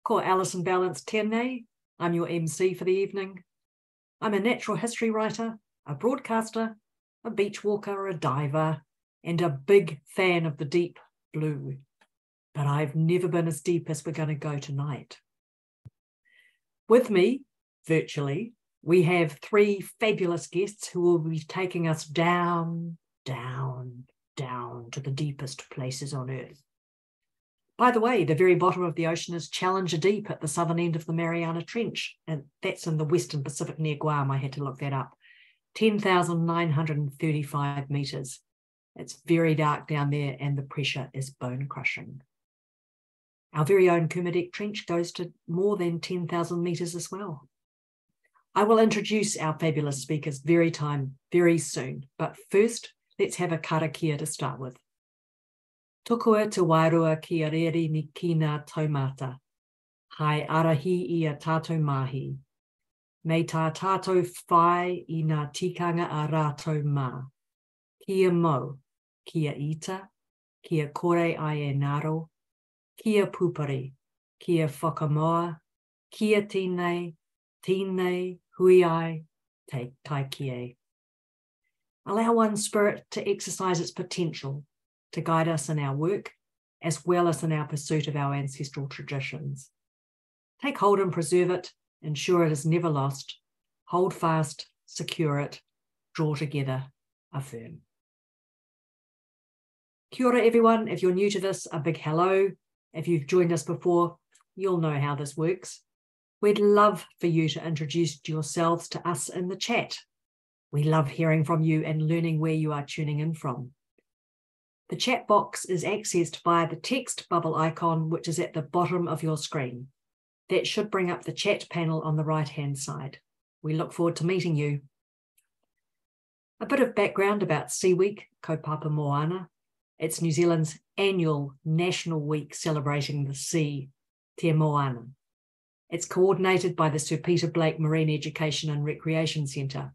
Ko Alison Balance tēnei. I'm your MC for the evening. I'm a natural history writer, a broadcaster, a beach walker, a diver, and a big fan of the deep blue. But I've never been as deep as we're going to go tonight. With me, virtually, we have three fabulous guests who will be taking us down, down, down to the deepest places on Earth. By the way, the very bottom of the ocean is Challenger Deep at the southern end of the Mariana Trench, and that's in the Western Pacific near Guam. I had to look that up. 10,935 metres. It's very dark down there and the pressure is bone-crushing. Our very own Kermadec Trench goes to more than 10,000 metres as well. I will introduce our fabulous speakers very soon, but first, let's have a karakia to start with. Tokua te wairua ki a reri ni kina taumata. Hai arahi I a tātou mahi. Me tā tātou whai I ngā tikanga a rātou mā. Kia mau, kia ita, kia kore ai e ngaro, kia pupari, kia whakamoa, kia tēnei, tēnei, hui ai, te tai kie. Allow one spirit to exercise its potential, to guide us in our work, as well as in our pursuit of our ancestral traditions. Take hold and preserve it, ensure it is never lost, hold fast, secure it, draw together, affirm. Kia ora everyone, if you're new to this, a big hello. If you've joined us before, you'll know how this works. We'd love for you to introduce yourselves to us in the chat. We love hearing from you and learning where you are tuning in from. The chat box is accessed via the text bubble icon, which is at the bottom of your screen. That should bring up the chat panel on the right-hand side. We look forward to meeting you. A bit of background about Sea Week, Kaupapa Moana. It's New Zealand's annual national week celebrating the sea, Te Moana. It's coordinated by the Sir Peter Blake Marine Education and Recreation Centre.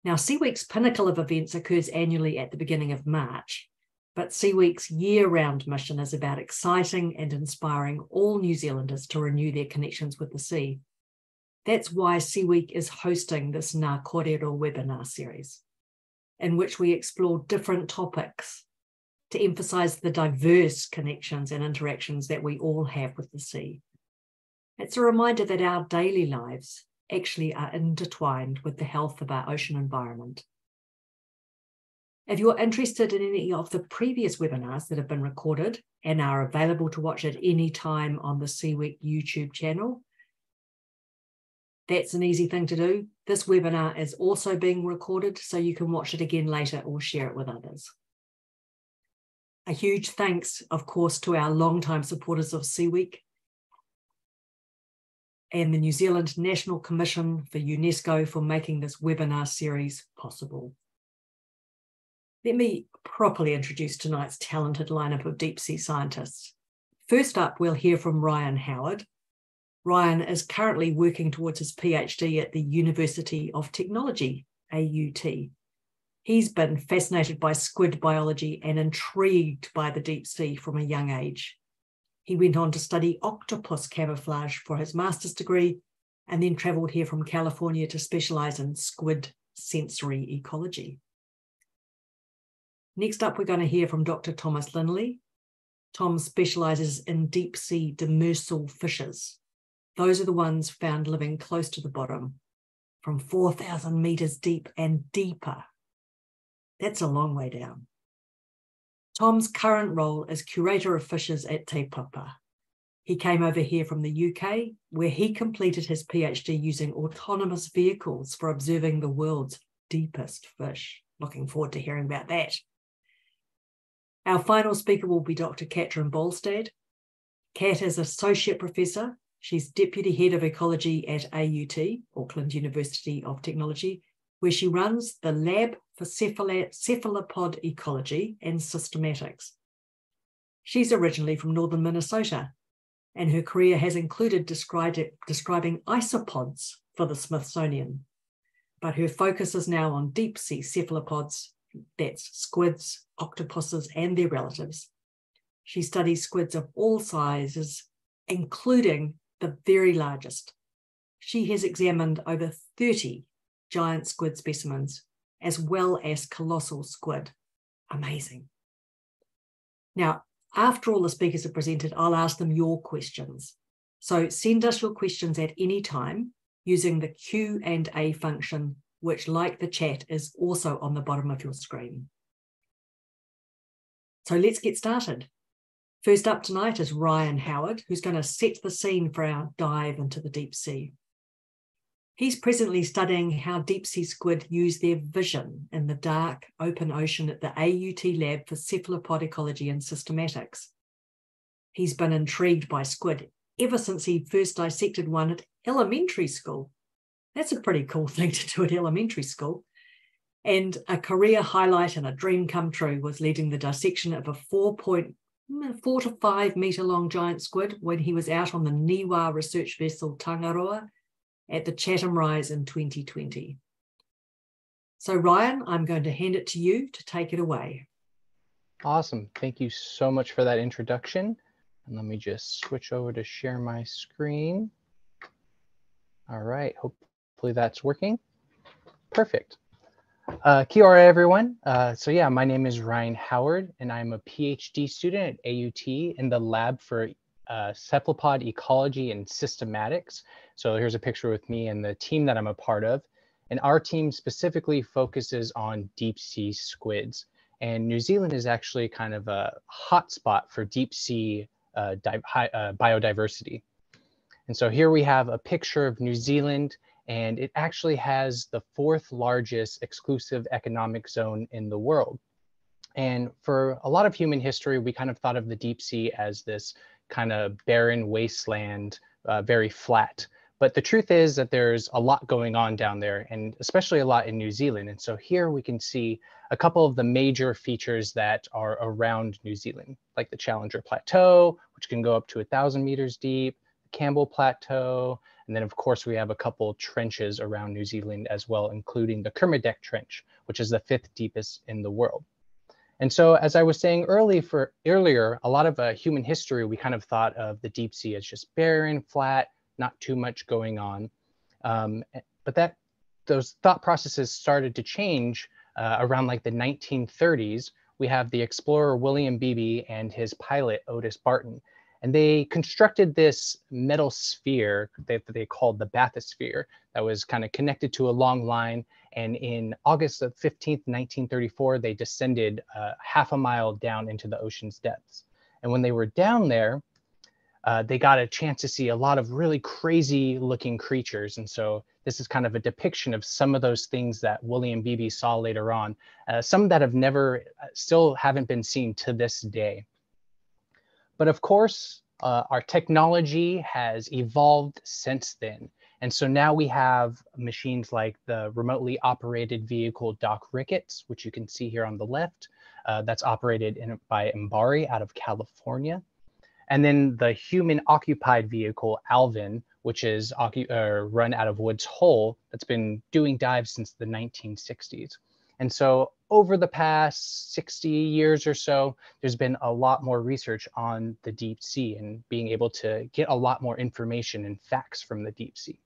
Now, Sea Week's pinnacle of events occurs annually at the beginning of March, but Sea Week's year-round mission is about exciting and inspiring all New Zealanders to renew their connections with the sea. That's why Sea Week is hosting this Ngā Kōrero webinar series, in which we explore different topics to emphasise the diverse connections and interactions that we all have with the sea. It's a reminder that our daily lives actually are intertwined with the health of our ocean environment. If you're interested in any of the previous webinars that have been recorded and are available to watch at any time on the Sea Week YouTube channel, that's an easy thing to do. This webinar is also being recorded, so you can watch it again later or share it with others. A huge thanks, of course, to our longtime supporters of Sea Week and the New Zealand National Commission for UNESCO for making this webinar series possible. Let me properly introduce tonight's talented lineup of deep sea scientists. First up, we'll hear from Ryan Howard. Ryan is currently working towards his PhD at the University of Technology, AUT. He's been fascinated by squid biology and intrigued by the deep sea from a young age. He went on to study octopus camouflage for his master's degree and then travelled here from California to specialise in squid sensory ecology. Next up, we're going to hear from Dr. Thom Linley. Tom specialises in deep sea demersal fishes. Those are the ones found living close to the bottom, from 4,000 metres deep and deeper. That's a long way down. Tom's current role is curator of fishes at Te Papa. He came over here from the UK, where he completed his PhD using autonomous vehicles for observing the world's deepest fish. Looking forward to hearing about that. Our final speaker will be Dr. Katrin Bolstad. Kat is Associate Professor. She's Deputy Head of Ecology at AUT, Auckland University of Technology, where she runs the Lab for Cephalopod Ecology and Systematics. She's originally from northern Minnesota, and her career has included describing isopods for the Smithsonian. But her focus is now on deep sea cephalopods, that's squids, octopuses, and their relatives. She studies squids of all sizes including the very largest. She has examined over 30 giant squid specimens, as well as colossal squid. Amazing. Now, after all the speakers have presented, I'll ask them your questions. So send us your questions at any time using the Q&A function, which, like the chat, is also on the bottom of your screen. So let's get started. First up tonight is Ryan Howard, who's going to set the scene for our dive into the deep sea. He's presently studying how deep sea squid use their vision in the dark, open ocean at the AUT Lab for Cephalopod Ecology and Systematics. He's been intrigued by squid ever since he first dissected one at elementary school. That's a pretty cool thing to do at elementary school. And a career highlight and a dream come true was leading the dissection of a 4 to 5 metre long giant squid when he was out on the Niwa research vessel Tangaroa at the Chatham Rise in 2020. So Ryan, I'm going to hand it to you to take it away. Awesome. Thank you so much for that introduction. And let me just switch over to share my screen. All right, hopefully that's working. Perfect. Kia ora, everyone. So yeah, my name is Ryan Howard, and I'm a PhD student at AUT in the lab for Cephalopod Ecology and Systematics. So here's a picture with me and the team that I'm a part of. And our team specifically focuses on deep sea squids. And New Zealand is actually kind of a hotspot for deep sea biodiversity. And so here we have a picture of New Zealand, and it actually has the 4th largest exclusive economic zone in the world. And for a lot of human history, we kind of thought of the deep sea as this kind of barren wasteland, very flat. But the truth is that there's a lot going on down there, and especially a lot in New Zealand. And so here we can see a couple of the major features that are around New Zealand, like the Challenger Plateau, which can go up to 1,000 meters deep, the Campbell Plateau, and then of course we have a couple trenches around New Zealand as well, including the Kermadec Trench, which is the 5th deepest in the world. And so, as I was saying earlier, a lot of human history, we kind of thought of the deep sea as just barren, flat, not too much going on. But those thought processes started to change around like the 1930s. We have the explorer William Beebe and his pilot Otis Barton. And they constructed this metal sphere that they called the bathysphere that was kind of connected to a long line. And in August 15th, 1934, they descended half a mile down into the ocean's depths. And when they were down there, they got a chance to see a lot of really crazy looking creatures. And so this is kind of a depiction of some of those things that William Beebe saw later on, some that have still haven't been seen to this day. But of course, our technology has evolved since then. And so now we have machines like the remotely operated vehicle Doc Ricketts, which you can see here on the left, that's operated by Mbari out of California. And then the human occupied vehicle Alvin, which is run out of Woods Hole, that's been doing dives since the 1960s. And so over the past 60 years or so, there's been a lot more research on the deep sea and being able to get a lot more information and facts from the deep sea.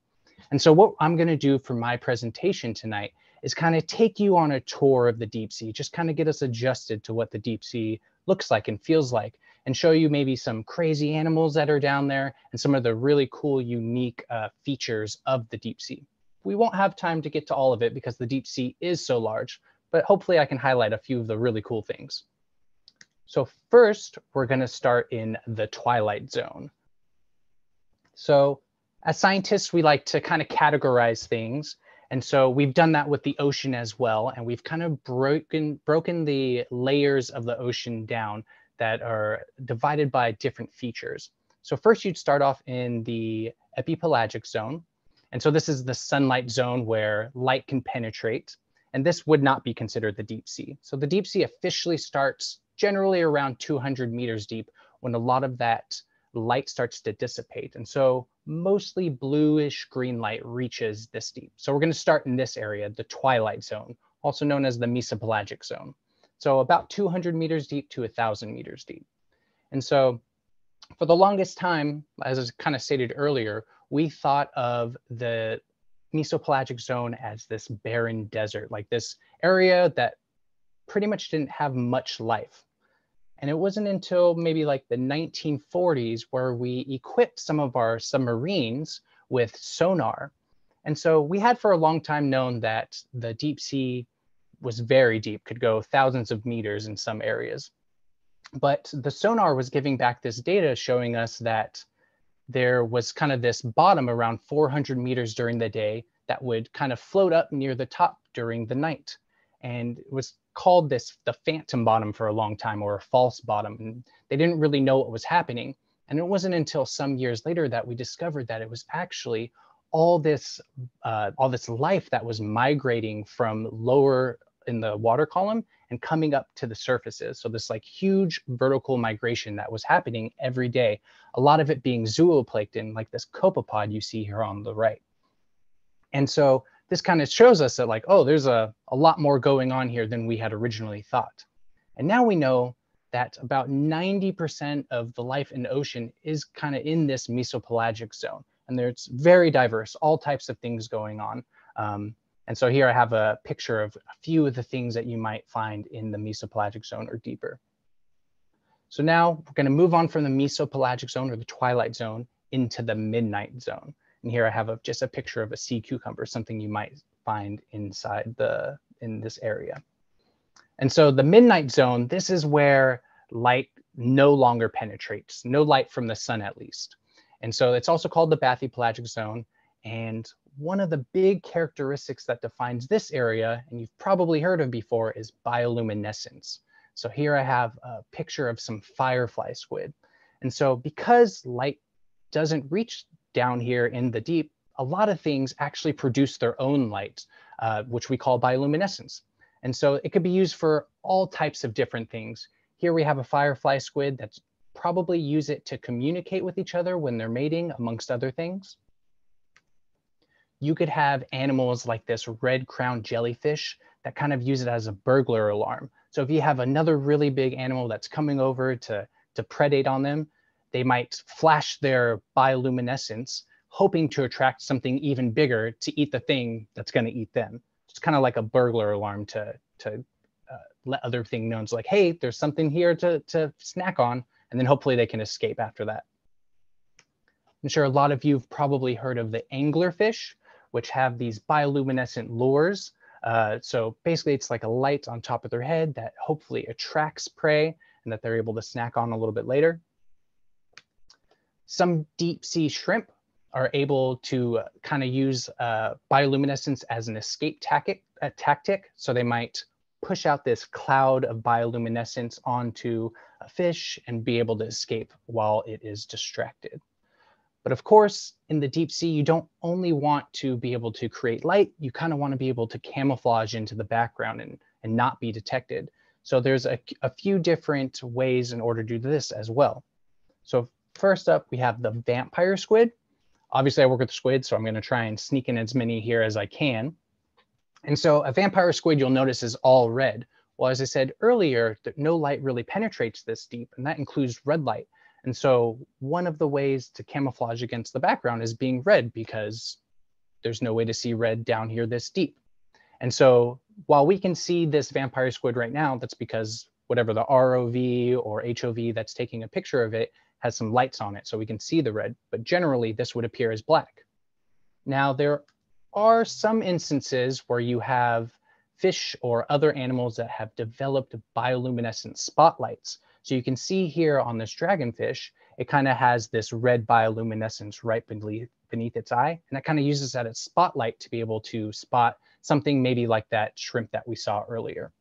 And so what I'm going to do for my presentation tonight is kind of take you on a tour of the deep sea, just kind of get us adjusted to what the deep sea looks like and feels like, and show you maybe some crazy animals that are down there and some of the really cool, unique features of the deep sea. We won't have time to get to all of it because the deep sea is so large, but hopefully I can highlight a few of the really cool things. So first, we're going to start in the Twilight Zone. So as scientists, we like to kind of categorize things. And so we've done that with the ocean as well. And we've kind of broken the layers of the ocean down that are divided by different features. So first you'd start off in the epipelagic zone. And so this is the sunlight zone where light can penetrate. And this would not be considered the deep sea. So the deep sea officially starts generally around 200 meters deep when a lot of that light starts to dissipate. And so mostly bluish green light reaches this deep. So we're going to start in this area, the twilight zone, also known as the mesopelagic zone. So about 200 meters deep to 1,000 meters deep. And so For the longest time, as I kind of stated earlier, we thought of the mesopelagic zone as this barren desert, like this area that pretty much didn't have much life. And it wasn't until maybe like the 1940s where we equipped some of our submarines with sonar. And so we had for a long time known that the deep sea was very deep, could go thousands of meters in some areas. But the sonar was giving back this data showing us that there was kind of this bottom around 400 meters during the day that would kind of float up near the top during the night. And it was called the phantom bottom for a long time, or a false bottom. And they didn't really know what was happening. And it wasn't until some years later that we discovered that it was actually all this life that was migrating from lower in the water column and coming up to the surfaces. So this like huge vertical migration that was happening every day, a lot of it being zooplankton, like this copepod you see here on the right. And so this kind of shows us that like, oh, there's a lot more going on here than we had originally thought. And now we know that about 90% of the life in the ocean is kind of in this mesopelagic zone. And it's very diverse, all types of things going on. And so here I have a picture of a few of the things that you might find in the mesopelagic zone or deeper. So now we're going to move on from the mesopelagic zone or the twilight zone into the midnight zone. And here I have just a picture of a sea cucumber, something you might find inside in this area. And so the midnight zone, this is where light no longer penetrates, no light from the sun at least. And so it's also called the bathypelagic zone. And one of the big characteristics that defines this area, and you've probably heard of before, is bioluminescence. So here I have a picture of some firefly squid. And so because light doesn't reach down here in the deep, a lot of things actually produce their own light, which we call bioluminescence. And so it could be used for all types of different things. Here we have a firefly squid that's probably use it to communicate with each other when they're mating, amongst other things. You could have animals like this red-crowned jellyfish that kind of use it as a burglar alarm. So if you have another really big animal that's coming over to predate on them, they might flash their bioluminescence, hoping to attract something even bigger to eat the thing that's going to eat them. It's kind of like a burglar alarm to let other things know. It's like, hey, there's something here to snack on, and then hopefully they can escape after that. I'm sure a lot of you have probably heard of the anglerfish, which have these bioluminescent lures. So basically it's like a light on top of their head that hopefully attracts prey and that they're able to snack on a little bit later. Some deep sea shrimp are able to kind of use bioluminescence as an escape tactic. So they might push out this cloud of bioluminescence onto a fish and be able to escape while it is distracted. But of course, in the deep sea, you don't only want to be able to create light, you kind of want to be able to camouflage into the background and not be detected. So there's a few different ways in order to do this as well. So first up, we have the vampire squid. Obviously, I work with squid, so I'm going to try and sneak in as many here as I can. And so a vampire squid, you'll notice, is all red. Well, as I said earlier, no light really penetrates this deep, and that includes red light. And so one of the ways to camouflage against the background is being red, because there's no way to see red down here this deep. And so while we can see this vampire squid right now, that's because whatever the ROV or HOV that's taking a picture of it has some lights on it, so we can see the red, but generally this would appear as black. Now, there are some instances where you have fish or other animals that have developed bioluminescent spotlights. So you can see here on this dragonfish, it kind of has this red bioluminescence right beneath its eye, and that kind of uses that as spotlight to be able to spot something maybe like that shrimp that we saw earlier.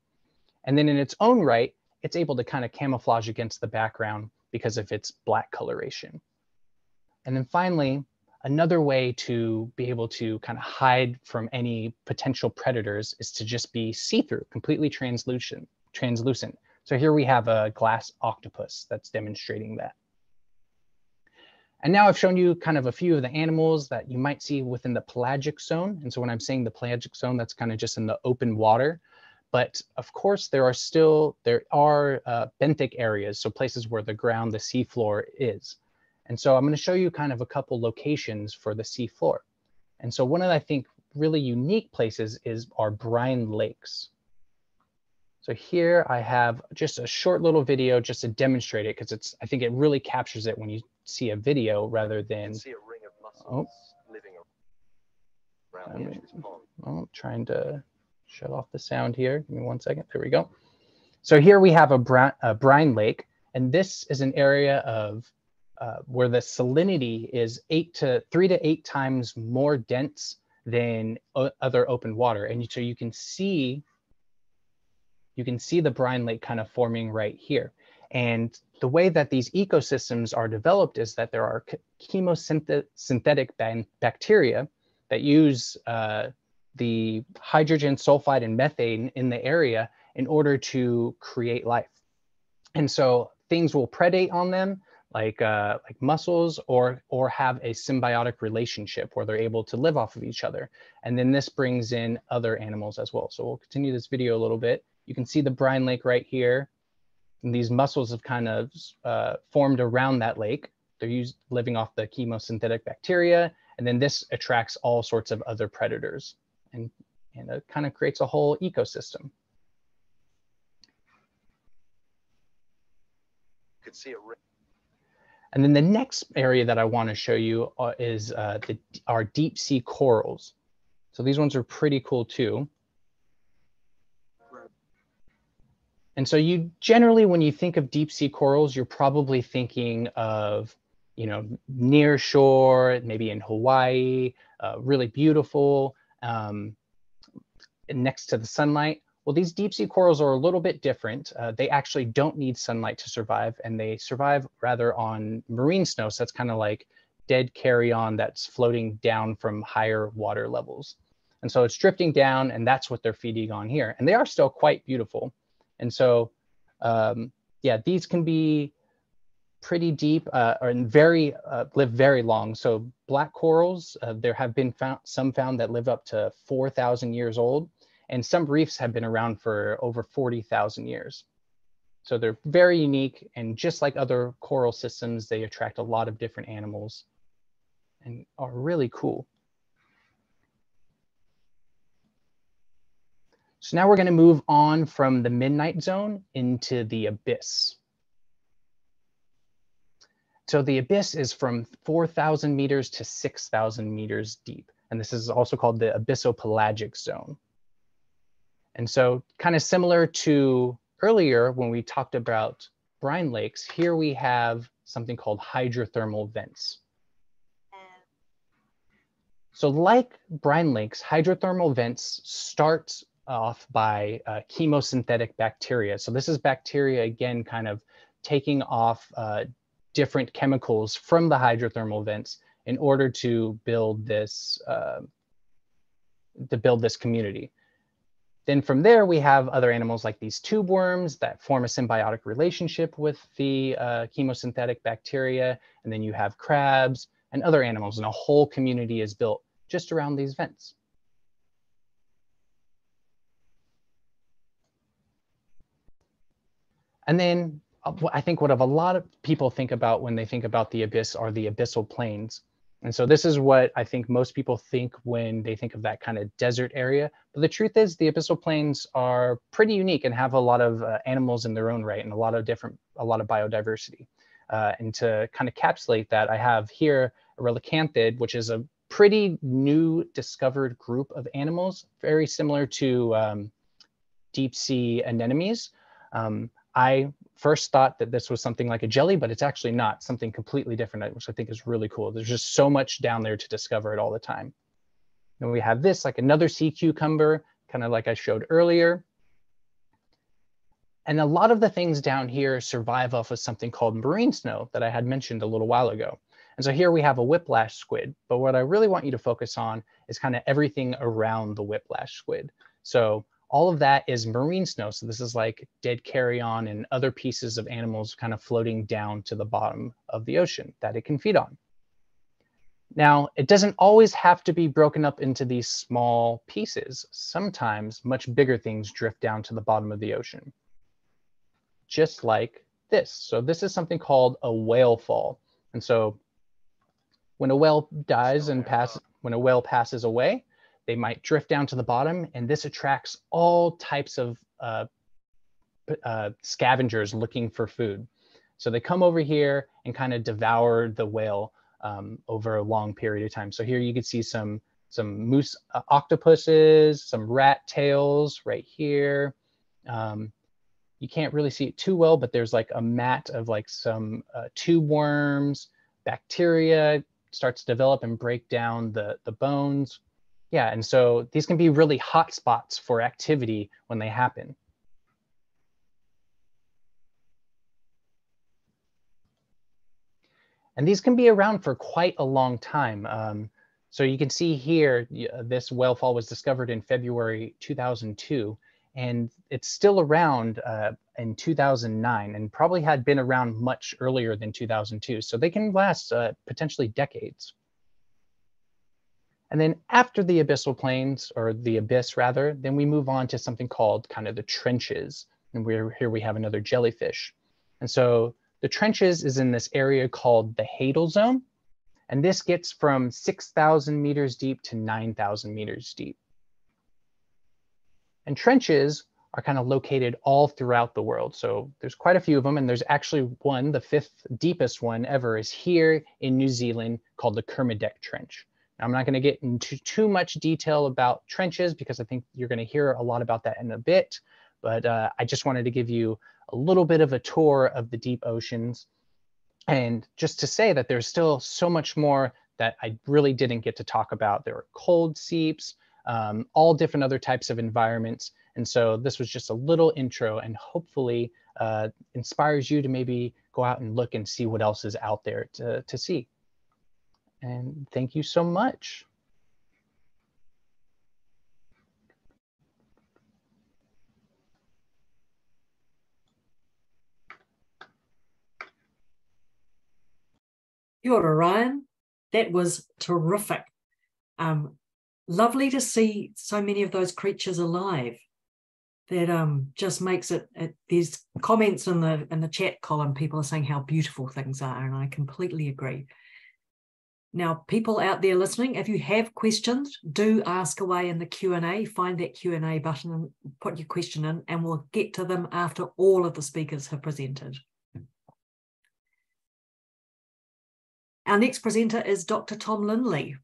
And then in its own right, it's able to kind of camouflage against the background because of its black coloration. And then finally, another way to be able to kind of hide from any potential predators is to just be see-through, completely translucent. So here we have a glass octopus that's demonstrating that. And now I've shown you kind of a few of the animals that you might see within the pelagic zone. And so when I'm saying the pelagic zone, that's kind of just in the open water. But of course, there are benthic areas, so places where the ground, the seafloor is. And so I'm going to show you kind of a couple locations for the seafloor. And so one of, I think, really unique places are brine lakes. So here I have just a short little video just to demonstrate it, because I think it really captures it when you see a video rather than. See a ring of mussels living around the edge of this pond. I'm trying to shut off the sound here. Give me 1 second. There we go. So here we have a brine lake, and this is an area of where the salinity is 3 to 8 times more dense than other open water, and so you can see the brine lake kind of forming right here. And the way that these ecosystems are developed is that there are chemosynthetic bacteria that use the hydrogen sulfide and methane in the area in order to create life. And so things will predate on them, like mussels, or have a symbiotic relationship where they're able to live off of each other. And then this brings in other animals as well. So we'll continue this video a little bit. You can see the brine lake right here. And these mussels have kind of formed around that lake. They're living off the chemosynthetic bacteria. And then this attracts all sorts of other predators. And it kind of creates a whole ecosystem. Could see a ring. And then the next area that I want to show you is our deep sea corals. So these ones are pretty cool too. And so you generally, when you think of deep sea corals, you're probably thinking of, near shore, maybe in Hawaii, really beautiful, next to the sunlight. Well, these deep sea corals are a little bit different. They actually don't need sunlight to survive, and they survive rather on marine snow. So that's kind of like dead carrion that's floating down from higher water levels. And so it's drifting down, and that's what they're feeding on here. And they are still quite beautiful. And so, yeah, these can be pretty deep and live very long. So black corals, there have been some found that live up to 4,000 years old, and some reefs have been around for over 40,000 years. So they're very unique, and just like other coral systems, they attract a lot of different animals and are really cool. So now we're going to move on from the midnight zone into the abyss. So the abyss is from 4,000 meters to 6,000 meters deep. And this is also called the abyssopelagic zone. And so kind of similar to earlier when we talked about brine lakes, here we have something called hydrothermal vents. So like brine lakes, hydrothermal vents start off by chemosynthetic bacteria. So this is bacteria, again, kind of taking off different chemicals from the hydrothermal vents in order to build this community. Then from there, we have other animals like these tube worms that form a symbiotic relationship with the chemosynthetic bacteria. And then you have crabs and other animals, and a whole community is built just around these vents. And then I think what a lot of people think about when they think about the abyss are the abyssal plains. And so this is what I think most people think when they think of that kind of desert area. But the truth is the abyssal plains are pretty unique and have a lot of animals in their own right, and a lot of biodiversity. And to kind of encapsulate that, I have here a relicanthid, which is a pretty new discovered group of animals, very similar to deep sea anemones. I first thought that this was something like a jelly, but it's actually not, something completely different, which I think is really cool. There's just so much down there to discover it all the time. Then we have this, like another sea cucumber, kind of like I showed earlier. And a lot of the things down here survive off of something called marine snow that I had mentioned a little while ago. And so here we have a whiplash squid, but what I really want you to focus on is kind of everything around the whiplash squid. So all of that is marine snow. So this is like dead carrion and other pieces of animals kind of floating down to the bottom of the ocean that it can feed on. Now, it doesn't always have to be broken up into these small pieces. Sometimes much bigger things drift down to the bottom of the ocean, just like this. So this is something called a whalefall. And so when a whale dies and when a whale passes away, they might drift down to the bottom, and this attracts all types of scavengers looking for food. So they come over here and kind of devour the whale over a long period of time. So here you can see some moose octopuses, some rat tails right here. You can't really see it too well, but there's like a mat of like some tube worms. Bacteria starts to develop and break down the bones. Yeah, and so these can be really hot spots for activity when they happen. And these can be around for quite a long time. So you can see here, this whalefall was discovered in February 2002, and it's still around in 2009, and probably had been around much earlier than 2002. So they can last potentially decades. And then after the abyssal plains, or the abyss rather, then we move on to something called kind of the trenches. And here we have another jellyfish. And so the trenches is in this area called the Hadal Zone. And this gets from 6,000 meters deep to 9,000 meters deep. And trenches are kind of located all throughout the world. So there's quite a few of them, and there's actually one, the 5th deepest one ever, is here in New Zealand called the Kermadec Trench. Now, I'm not going to get into too much detail about trenches because I think you're going to hear a lot about that in a bit, but I just wanted to give you a little bit of a tour of the deep oceans, and just to say that there's still so much more that I really didn't get to talk about. There are cold seeps, all different other types of environments. And so this was just a little intro, and hopefully inspires you to maybe go out and look and see what else is out there to see. And thank you so much. Kia ora, Ryan. That was terrific. Lovely to see so many of those creatures alive. That just makes it, there's comments in the chat column, people are saying how beautiful things are, and I completely agree. Now, people out there listening, if you have questions, do ask away in the Q&A. Find that Q&A button and put your question in, and we'll get to them after all of the speakers have presented. Our next presenter is Dr. Thom Linley.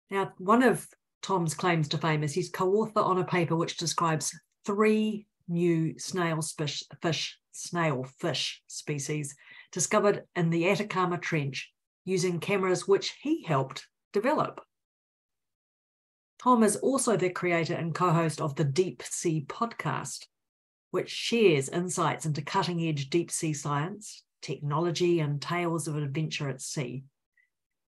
Now, one of Tom's claims to fame is he's co-author on a paper which describes 3 new snailfish species discovered in the Atacama Trench using cameras which he helped develop. Thom is also the creator and co-host of the Deep Sea podcast, which shares insights into cutting-edge deep sea science, technology, and tales of adventure at sea.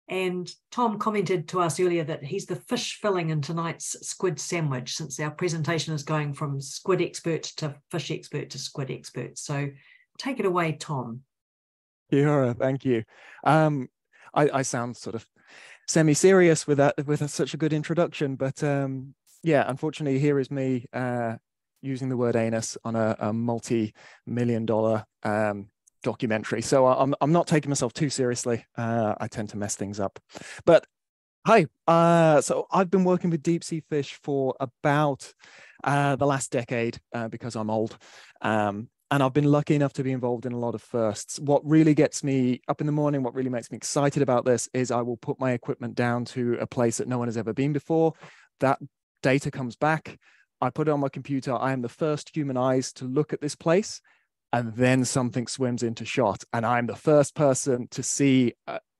And Thom commented to us earlier that he's the fish filling in tonight's squid sandwich, since our presentation is going from squid expert to fish expert to squid expert. So take it away, Thom. Yeah, thank you. I sound sort of semi-serious with that, with such a good introduction, but yeah, unfortunately, here is me using the word anus on a multi-million-dollar documentary. So I'm not taking myself too seriously. I tend to mess things up. But hi, so I've been working with deep sea fish for about the last decade because I'm old. And I've been lucky enough to be involved in a lot of firsts. What really gets me up in the morning, what really makes me excited about this is I will put my equipment down to a place that no one has ever been before. That data comes back. I put it on my computer. I am the first human eyes to look at this place, and then something swims into shot. And I'm the first person to see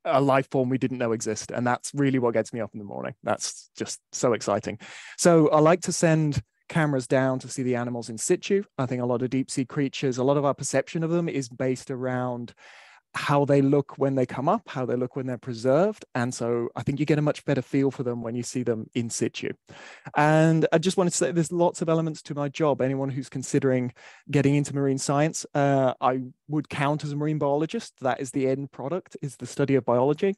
a life form we didn't know exist. And that's really what gets me up in the morning. That's just so exciting. So I like to send cameras down to see the animals in situ. I think a lot of deep sea creatures, a lot of our perception of them is based around how they look when they come up, how they look when they're preserved. And so I think you get a much better feel for them when you see them in situ. And I just wanted to say there's lots of elements to my job. Anyone who's considering getting into marine science, I would count as a marine biologist. That is the end product, is the study of biology.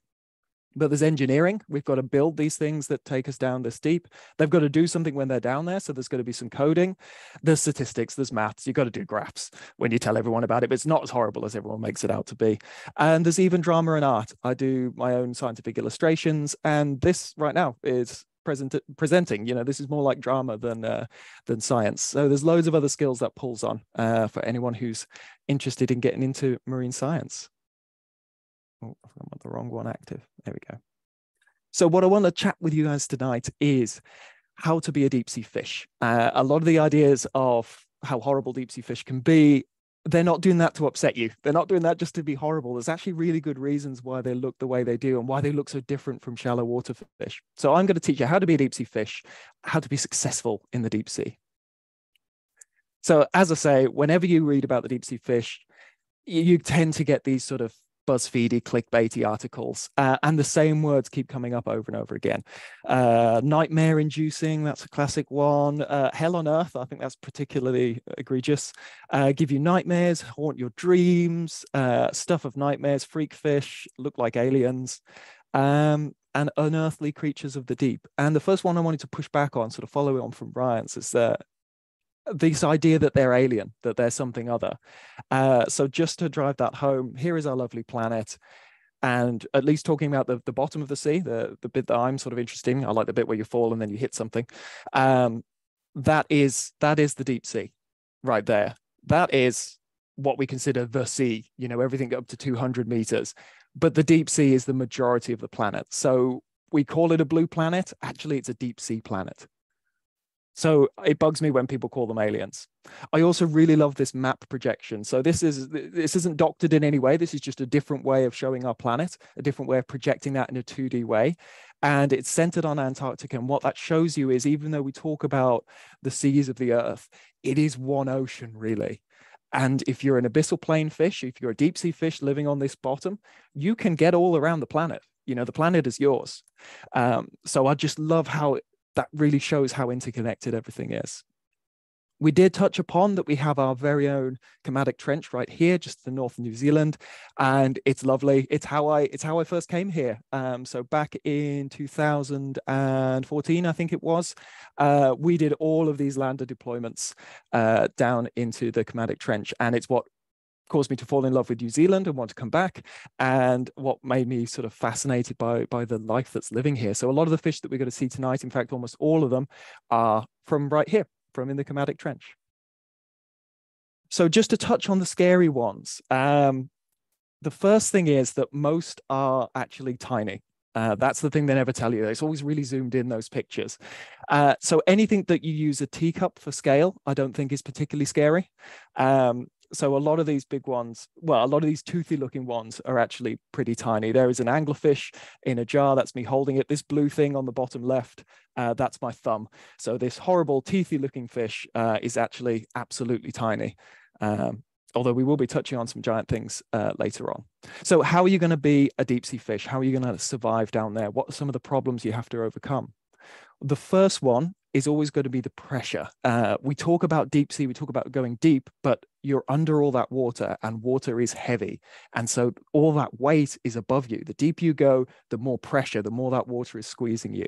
But there's engineering. We've got to build these things that take us down this deep. They've got to do something when they're down there. So there's got to be some coding. There's statistics, there's maths. You've got to do graphs when you tell everyone about it, but it's not as horrible as everyone makes it out to be. And there's even drama and art. I do my own scientific illustrations. And this right now is presenting, this is more like drama than science. So there's loads of other skills that pulls on for anyone who's interested in getting into marine science. Oh, I got the wrong one active. There we go. So what I want to chat with you guys tonight is how to be a deep sea fish. A lot of the ideas of how horrible deep sea fish can be, they're not doing that to upset you. They're not doing that just to be horrible. There's actually really good reasons why they look the way they do and why they look so different from shallow water fish. So I'm going to teach you how to be a deep sea fish, how to be successful in the deep sea. So as I say, whenever you read about the deep sea fish, you tend to get these sort of BuzzFeedy, clickbaity articles, and the same words keep coming up over and over again. Nightmare inducing, that's a classic one. Hell on earth, I think that's particularly egregious. Give you nightmares, haunt your dreams, stuff of nightmares, freak fish, look like aliens, and unearthly creatures of the deep. And the first one I wanted to push back on, sort of following on from Brian's, is this idea that they're alien, that they're something other. So just to drive that home, here is our lovely planet. And at least talking about the bottom of the sea, the bit that I'm sort of interested in, I like the bit where you fall and then you hit something. That is the deep sea right there. That is what we consider the sea, everything up to 200 meters. But the deep sea is the majority of the planet. So we call it a blue planet. Actually, it's a deep sea planet. So it bugs me when people call them aliens. I also really love this map projection. So this isn't doctored in any way. This is just a different way of showing our planet, a different way of projecting that in a 2D way. And it's centered on Antarctica. And what that shows you is, even though we talk about the seas of the earth, it is one ocean, really. And if you're an abyssal plain fish, if you're a deep sea fish living on this bottom, you can get all around the planet. The planet is yours. So I just love how that really shows how interconnected everything is. We did touch upon that we have our very own climatic trench right here, just to the north of New Zealand, and it's lovely. It's how I first came here. So back in 2014, I think it was, we did all of these lander deployments down into the climatic trench, and it's what caused me to fall in love with New Zealand and want to come back, and what made me sort of fascinated by the life that's living here. So a lot of the fish that we're going to see tonight, in fact, almost all of them are from right here, from in the climatic trench. So just to touch on the scary ones, the first thing is that most are actually tiny. That's the thing they never tell you. It's always really zoomed in, those pictures. So anything that you use a teacup for scale, I don't think is particularly scary. So a lot of these big ones, well, a lot of these toothy looking ones are actually pretty tiny. There is an anglerfish in a jar. That's me holding it. This blue thing on the bottom left, that's my thumb. So this horrible teethy looking fish is actually absolutely tiny. Although we will be touching on some giant things later on. So how are you going to be a deep sea fish? How are you going to survive down there? What are some of the problems you have to overcome? The first one is always going to be the pressure. We talk about deep sea, we talk about going deep, but you're under all that water, and water is heavy. And so all that weight is above you. The deeper you go, the more pressure, the more that water is squeezing you.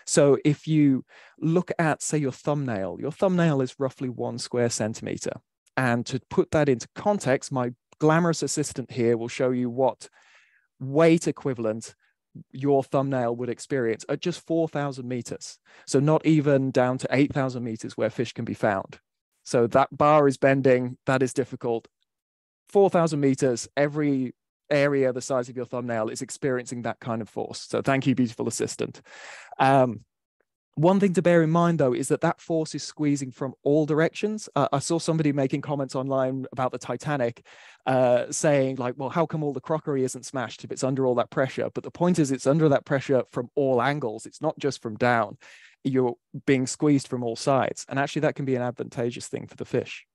So if you look at, say, your thumbnail is roughly 1 square centimeter. And to put that into context, my glamorous assistant here will show you what weight equivalent your thumbnail would experience at just 4,000 meters. So not even down to 8,000 meters where fish can be found. So that bar is bending, that is difficult. 4,000 meters, every area the size of your thumbnail is experiencing that kind of force. So thank you, beautiful assistant. One thing to bear in mind, though, is that force is squeezing from all directions. I saw somebody making comments online about the Titanic saying, like, well, how come all the crockery isn't smashed if it's under all that pressure? But the point is, it's under that pressure from all angles. It's not just from down. You're being squeezed from all sides. And actually, that can be an advantageous thing for the fish.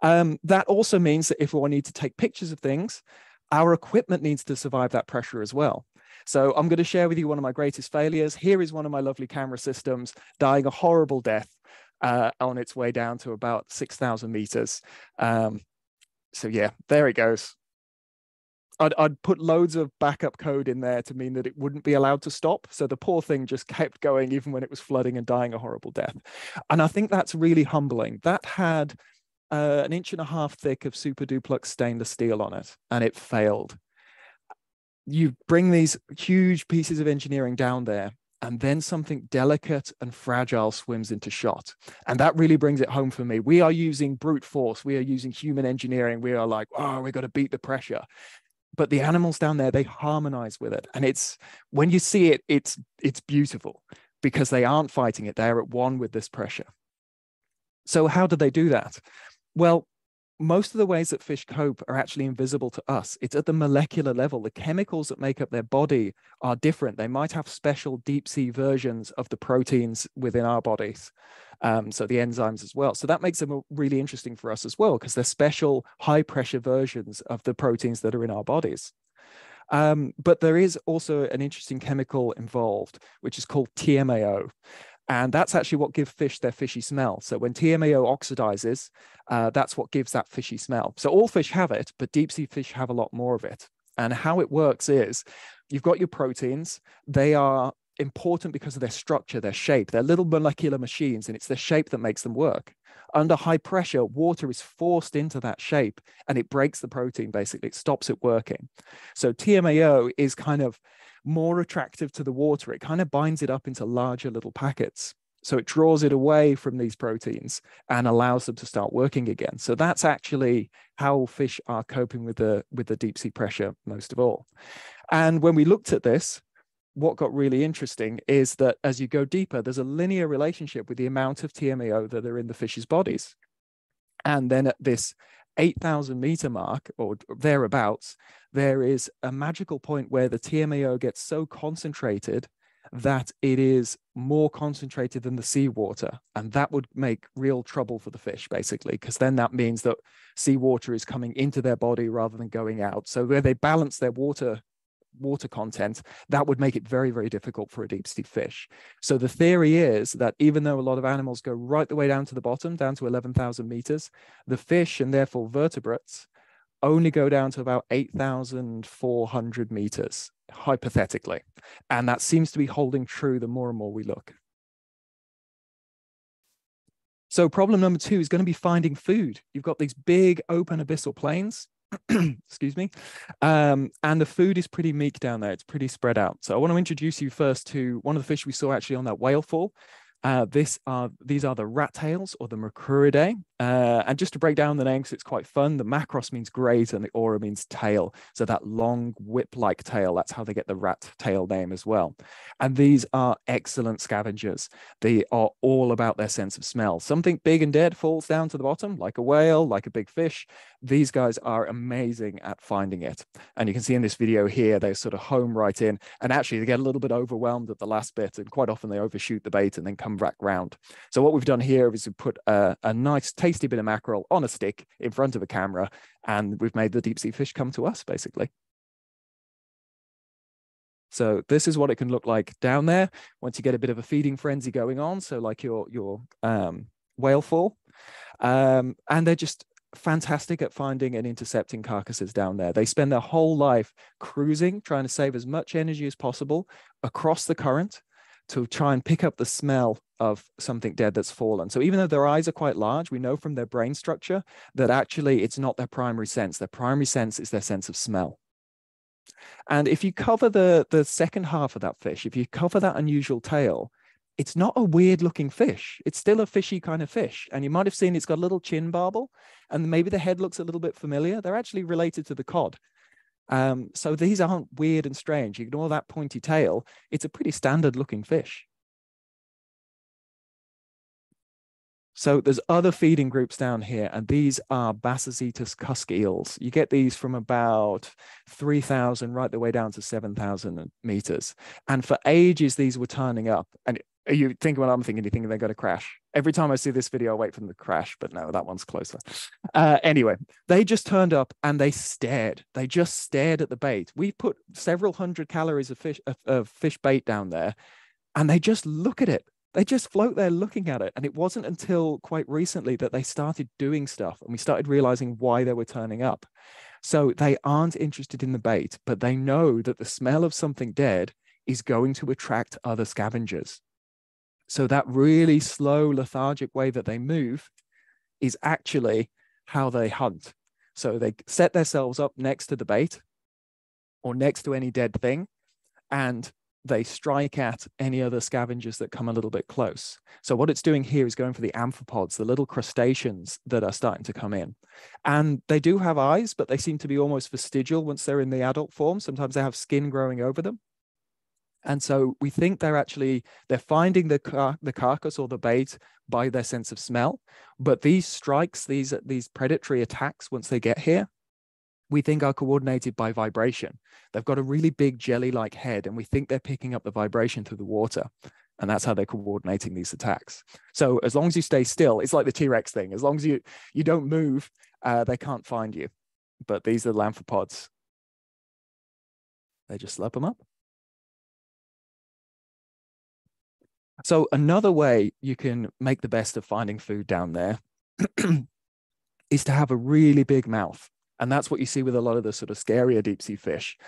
That also means that if we need to take pictures of things, our equipment needs to survive that pressure as well. So I'm going to share with you one of my greatest failures. Here is one of my lovely camera systems dying a horrible death on its way down to about 6,000 meters. So yeah, there it goes. I'd put loads of backup code in there to mean that it wouldn't be allowed to stop. So the poor thing just kept going even when it was flooding and dying a horrible death. And I think that's really humbling. That had an 1.5 inch thick of super duplex stainless steel on it, and it failed. You bring these huge pieces of engineering down there, and then something delicate and fragile swims into shot. And that really brings it home for me. We are using brute force. We are using human engineering. We are like, oh, we've got to beat the pressure. But the animals down there, they harmonize with it. And it's, when you see it, it's beautiful because they aren't fighting it. They're at one with this pressure. So how do they do that? Well, most of the ways that fish cope are actually invisible to us. It's at the molecular level. The chemicals that make up their body are different. They might have special deep sea versions of the proteins within our bodies. So the enzymes as well. So that makes them really interesting for us as well, because they're special high pressure versions of the proteins that are in our bodies. But there is also an interesting chemical involved, which is called TMAO. And that's actually what gives fish their fishy smell. So when TMAO oxidizes, that's what gives that fishy smell. So all fish have it, but deep sea fish have a lot more of it. And how it works is you've got your proteins. They are important because of their structure, their shape. They're little molecular machines, and it's their shape that makes them work. Under high pressure, water is forced into that shape, and it breaks the protein, basically. It stops it working. So TMAO is kind of more attractive to the water. It kind of binds it up into larger little packets. So it draws it away from these proteins and allows them to start working again. So that's actually how fish are coping with the deep sea pressure most of all. And when we looked at this, what got really interesting is that as you go deeper, there's a linear relationship with the amount of TMAO that are in the fish's bodies. And then at this 8,000 meter mark or thereabouts, there is a magical point where the TMAO gets so concentrated that it is more concentrated than the seawater. And that would make real trouble for the fish, basically, because then that means that seawater is coming into their body rather than going out. So where they balance their water content, that would make it very, very difficult for a deep sea fish. So the theory is that even though a lot of animals go right the way down to the bottom, down to 11,000 meters, the fish and therefore vertebrates only go down to about 8,400 meters, hypothetically. And that seems to be holding true the more and more we look. So problem number 2 is going to be finding food. You've got these big open abyssal plains, excuse me, and the food is pretty meek down there. It's pretty spread out. So I want to introduce you first to one of the fish we saw actually on that Whalefall. These are the rat tails, or the Macrouridae. And just to break down the name, because it's quite fun, the macros means great and the aura means tail. So that long whip-like tail, that's how they get the rat tail name as well. And these are excellent scavengers. They are all about their sense of smell. Something big and dead falls down to the bottom, like a whale, like a big fish. These guys are amazing at finding it. And you can see in this video here, they sort of home right in. And actually, they get a little bit overwhelmed at the last bit. And quite often they overshoot the bait and then come back round. So what we've done here is we put a nice tasty bit of mackerel on a stick in front of a camera, and we've made the deep sea fish come to us, basically. So this is what it can look like down there once you get a bit of a feeding frenzy going on. So like your Whalefall, and they're just fantastic at finding and intercepting carcasses down there. They spend their whole life cruising, trying to save as much energy as possible across the current to try and pick up the smell of something dead that's fallen. So even though their eyes are quite large, we know from their brain structure that actually it's not their primary sense. Their primary sense is their sense of smell. And if you cover the second half of that fish, if you cover that unusual tail, it's not a weird looking fish. It's still a fishy kind of fish. And you might have seen it's got a little chin barbel, and maybe the head looks a little bit familiar. They're actually related to the cod. So these aren't weird and strange. You ignore that pointy tail. It's a pretty standard looking fish. So there's other feeding groups down here, and these are Bassacetus cusk eels. You get these from about 3,000 right the way down to 7,000 meters. And for ages, these were turning up. And you think what I'm thinking, you think they're going to crash. Every time I see this video, I wait for them to crash, but no, that one's closer. Anyway, they just turned up and they stared. They just stared at the bait. We put several hundred calories of fish bait down there, and they just look at it. They just float there looking at it. And it wasn't until quite recently that they started doing stuff, and we started realizing why they were turning up. So they aren't interested in the bait, but they know that the smell of something dead is going to attract other scavengers. So that really slow, lethargic way that they move is actually how they hunt. So they set themselves up next to the bait or next to any dead thing, and they strike at any other scavengers that come a little bit close. So what it's doing here is going for the amphipods, the little crustaceans that are starting to come in. And they do have eyes, but they seem to be almost vestigial once they're in the adult form. Sometimes they have skin growing over them. And so we think they're finding the carcass or the bait by their sense of smell. But these strikes, these predatory attacks, once they get here, we think are coordinated by vibration. They've got a really big jelly-like head, and we think they're picking up the vibration through the water. And that's how they're coordinating these attacks. So as long as you stay still, it's like the T-Rex thing. As long as you don't move, they can't find you. But these are the amphipods. They just slurp them up. So another way you can make the best of finding food down there is to have a really big mouth. And that's what you see with a lot of the sort of scarier deep sea fish.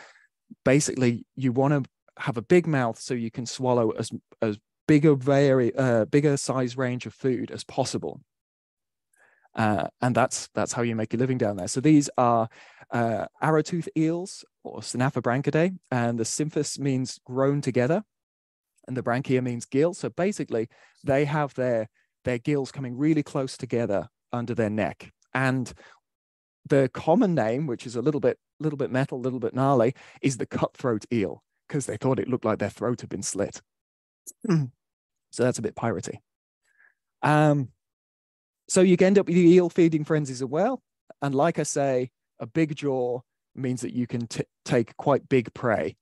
Basically, you want to have a big mouth so you can swallow as bigger size range of food as possible. And that's how you make your living down there. So these are arrowtooth eels or Synaphobranchidae, and the symphus means grown together, and the branchia means gill. So basically, they have their gills coming really close together under their neck. And the common name, which is a little bit metal, a little bit gnarly, is the cutthroat eel, because they thought it looked like their throat had been slit. So that's a bit piratey. So you can end up with eel feeding frenzies as well. And like I say, a big jaw means that you can take quite big prey.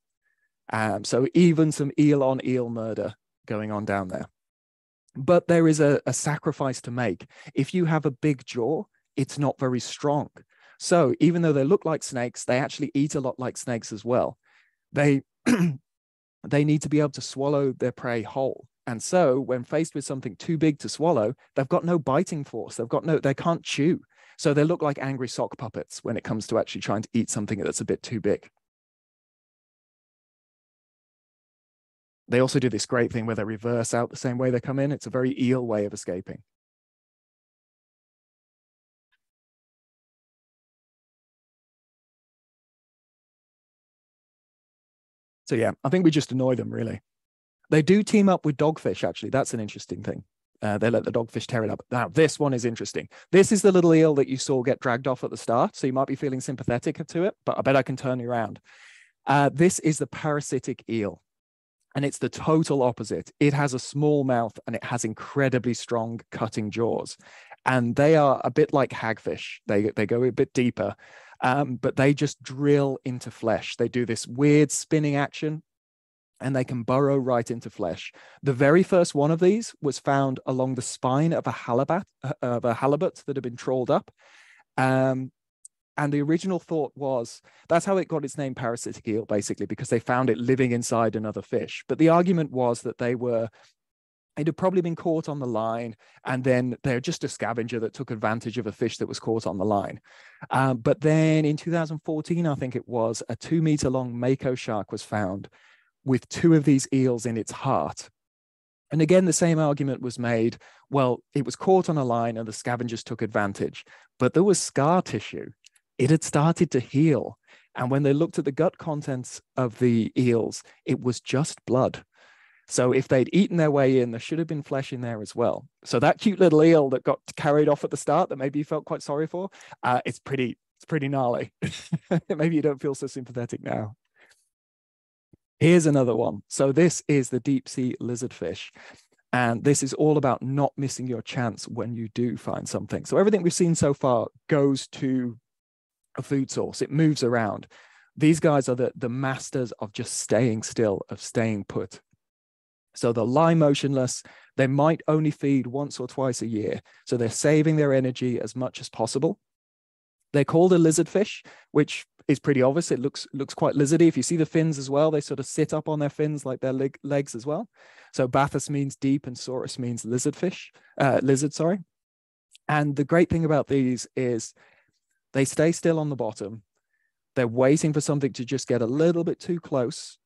So even some eel on eel murder going on down there. But there is a sacrifice to make. If you have a big jaw, it's not very strong. So even though they look like snakes, they actually eat a lot like snakes as well. They need to be able to swallow their prey whole. And so when faced with something too big to swallow, they've got no biting force. They can't chew. So they look like angry sock puppets when it comes to actually trying to eat something that's a bit too big. They also do this great thing where they reverse out the same way they come in. It's a very eel way of escaping. So yeah, I think we just annoy them, really. They do team up with dogfish, actually. That's an interesting thing. They let the dogfish tear it up. Now, this one is interesting. This is the little eel that you saw get dragged off at the start, so you might be feeling sympathetic to it, but I bet I can turn you around. This is the parasitic eel, and it's the total opposite. It has a small mouth, and it has incredibly strong cutting jaws, and they are a bit like hagfish. They go a bit deeper. But they just drill into flesh. They do this weird spinning action, and they can burrow right into flesh. The very first one of these was found along the spine of a halibut that had been trawled up. And the original thought was, that's how it got its name, parasitic eel, basically, because they found it living inside another fish. But the argument was that it had probably been caught on the line, and then they're just a scavenger that took advantage of a fish that was caught on the line. But then in 2014, I think it was, a 2-meter-long mako shark was found with 2 of these eels in its heart. And again, the same argument was made. Well, it was caught on a line and the scavengers took advantage, but there was scar tissue. It had started to heal. And when they looked at the gut contents of the eels, it was just blood. So if they'd eaten their way in, there should have been flesh in there as well. So that cute little eel that got carried off at the start that maybe you felt quite sorry for, it's pretty gnarly. Maybe you don't feel so sympathetic now. Here's another one. So this is the deep sea lizardfish. And this is all about not missing your chance when you do find something. So everything we've seen so far goes to a food source. It moves around. These guys are the masters of just staying still, of staying put. So they'll lie motionless. They might only feed once or twice a year. So they're saving their energy as much as possible. They're called a lizardfish, which is pretty obvious. It looks quite lizardy. If you see the fins as well, they sort of sit up on their fins like their legs as well. So Bathus means deep and Saurus means lizardfish, lizard, sorry. And the great thing about these is they stay still on the bottom. They're waiting for something to just get a little bit too close.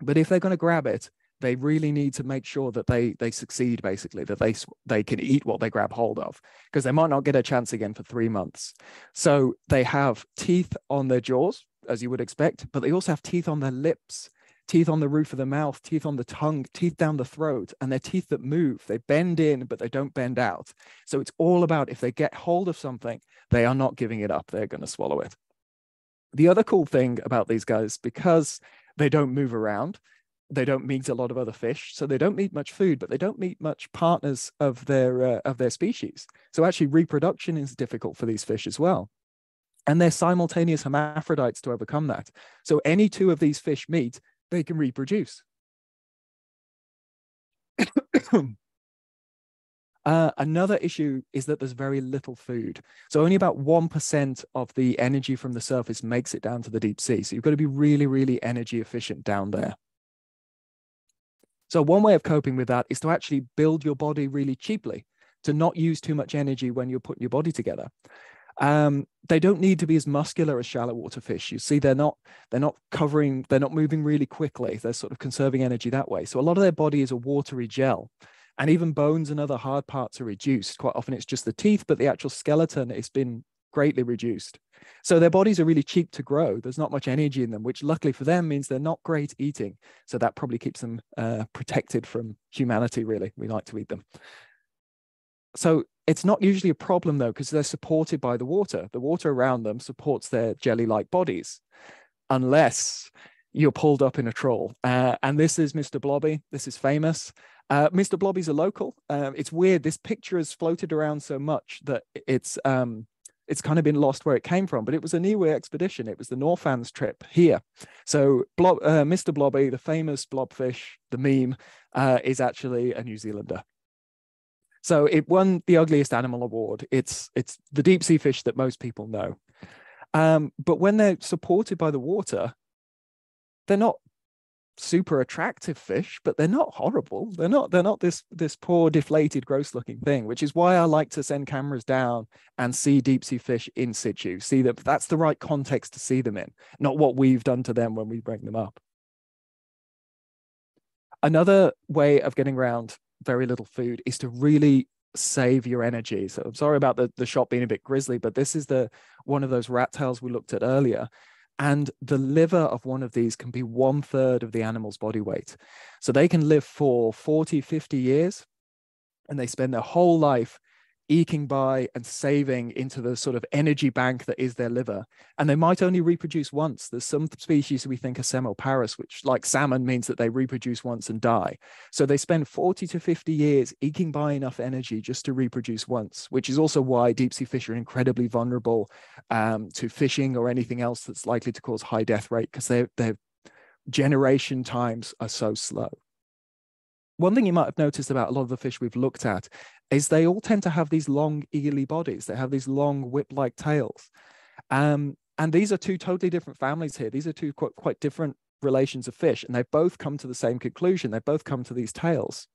But if they're going to grab it, they really need to make sure that they succeed, basically, that they can eat what they grab hold of, because they might not get a chance again for 3 months. So they have teeth on their jaws, as you would expect, but they also have teeth on their lips, teeth on the roof of the mouth, teeth on the tongue, teeth down the throat, and they're teeth that move. They bend in, but they don't bend out. So it's all about, if they get hold of something, they are not giving it up. They're going to swallow it. The other cool thing about these guys, because they don't move around, they don't meet a lot of other fish, so they don't meet much food, but they don't meet much partners of their species. So actually reproduction is difficult for these fish as well. And they're simultaneous hermaphrodites to overcome that. So any two of these fish meet, they can reproduce. Another issue is that there's very little food. So only about 1% of the energy from the surface makes it down to the deep sea. So you've got to be really, really energy efficient down there. So one way of coping with that is to actually build your body really cheaply, to not use too much energy when you're putting your body together. They don't need to be as muscular as shallow water fish. You see, they're not moving really quickly. They're sort of conserving energy that way. So a lot of their body is a watery gel, and even bones and other hard parts are reduced. Quite often it's just the teeth, but the actual skeleton has been greatly reduced. So their bodies are really cheap to grow. There's not much energy in them, which luckily for them means they're not great eating. So that probably keeps them protected from humanity, really. We like to eat them. So it's not usually a problem, though, because they're supported by the water. The water around them supports their jelly-like bodies, unless you're pulled up in a trawl. And this is Mr. Blobby. This is famous. Mr. Blobby's a local. It's weird. This picture has floated around so much that it's kind of been lost where it came from, but it was a Niue expedition. It was the Northans trip here. So Mr. Blobby, the famous blobfish, the meme, is actually a New Zealander. So it won the Ugliest Animal Award. It's the deep sea fish that most people know. But when they're supported by the water, they're not super attractive fish, but they're not horrible. They're not this poor, deflated, gross looking thing, which is why I like to send cameras down and see deep sea fish in situ, see that that's the right context to see them in, not what we've done to them when we bring them up. Another way of getting around very little food is to really save your energy. So I'm sorry about the shot being a bit grisly, but this is one of those rat tails we looked at earlier. And the liver of one of these can be 1/3 of the animal's body weight. So they can live for 40, 50 years, and they spend their whole life eking by and saving into the sort of energy bank that is their liver. And they might only reproduce once. There's some species we think are semoparous, which, like salmon, means that they reproduce once and die. So they spend 40 to 50 years eking by enough energy just to reproduce once, which is also why deep sea fish are incredibly vulnerable to fishing or anything else that's likely to cause high death rate, because their generation times are so slow. One thing you might have noticed about a lot of the fish we've looked at is they all tend to have these long eely bodies. They have these long whip-like tails. And these are two totally different families here. These are two quite different relations of fish, and they've both come to the same conclusion. They've both come to these tails.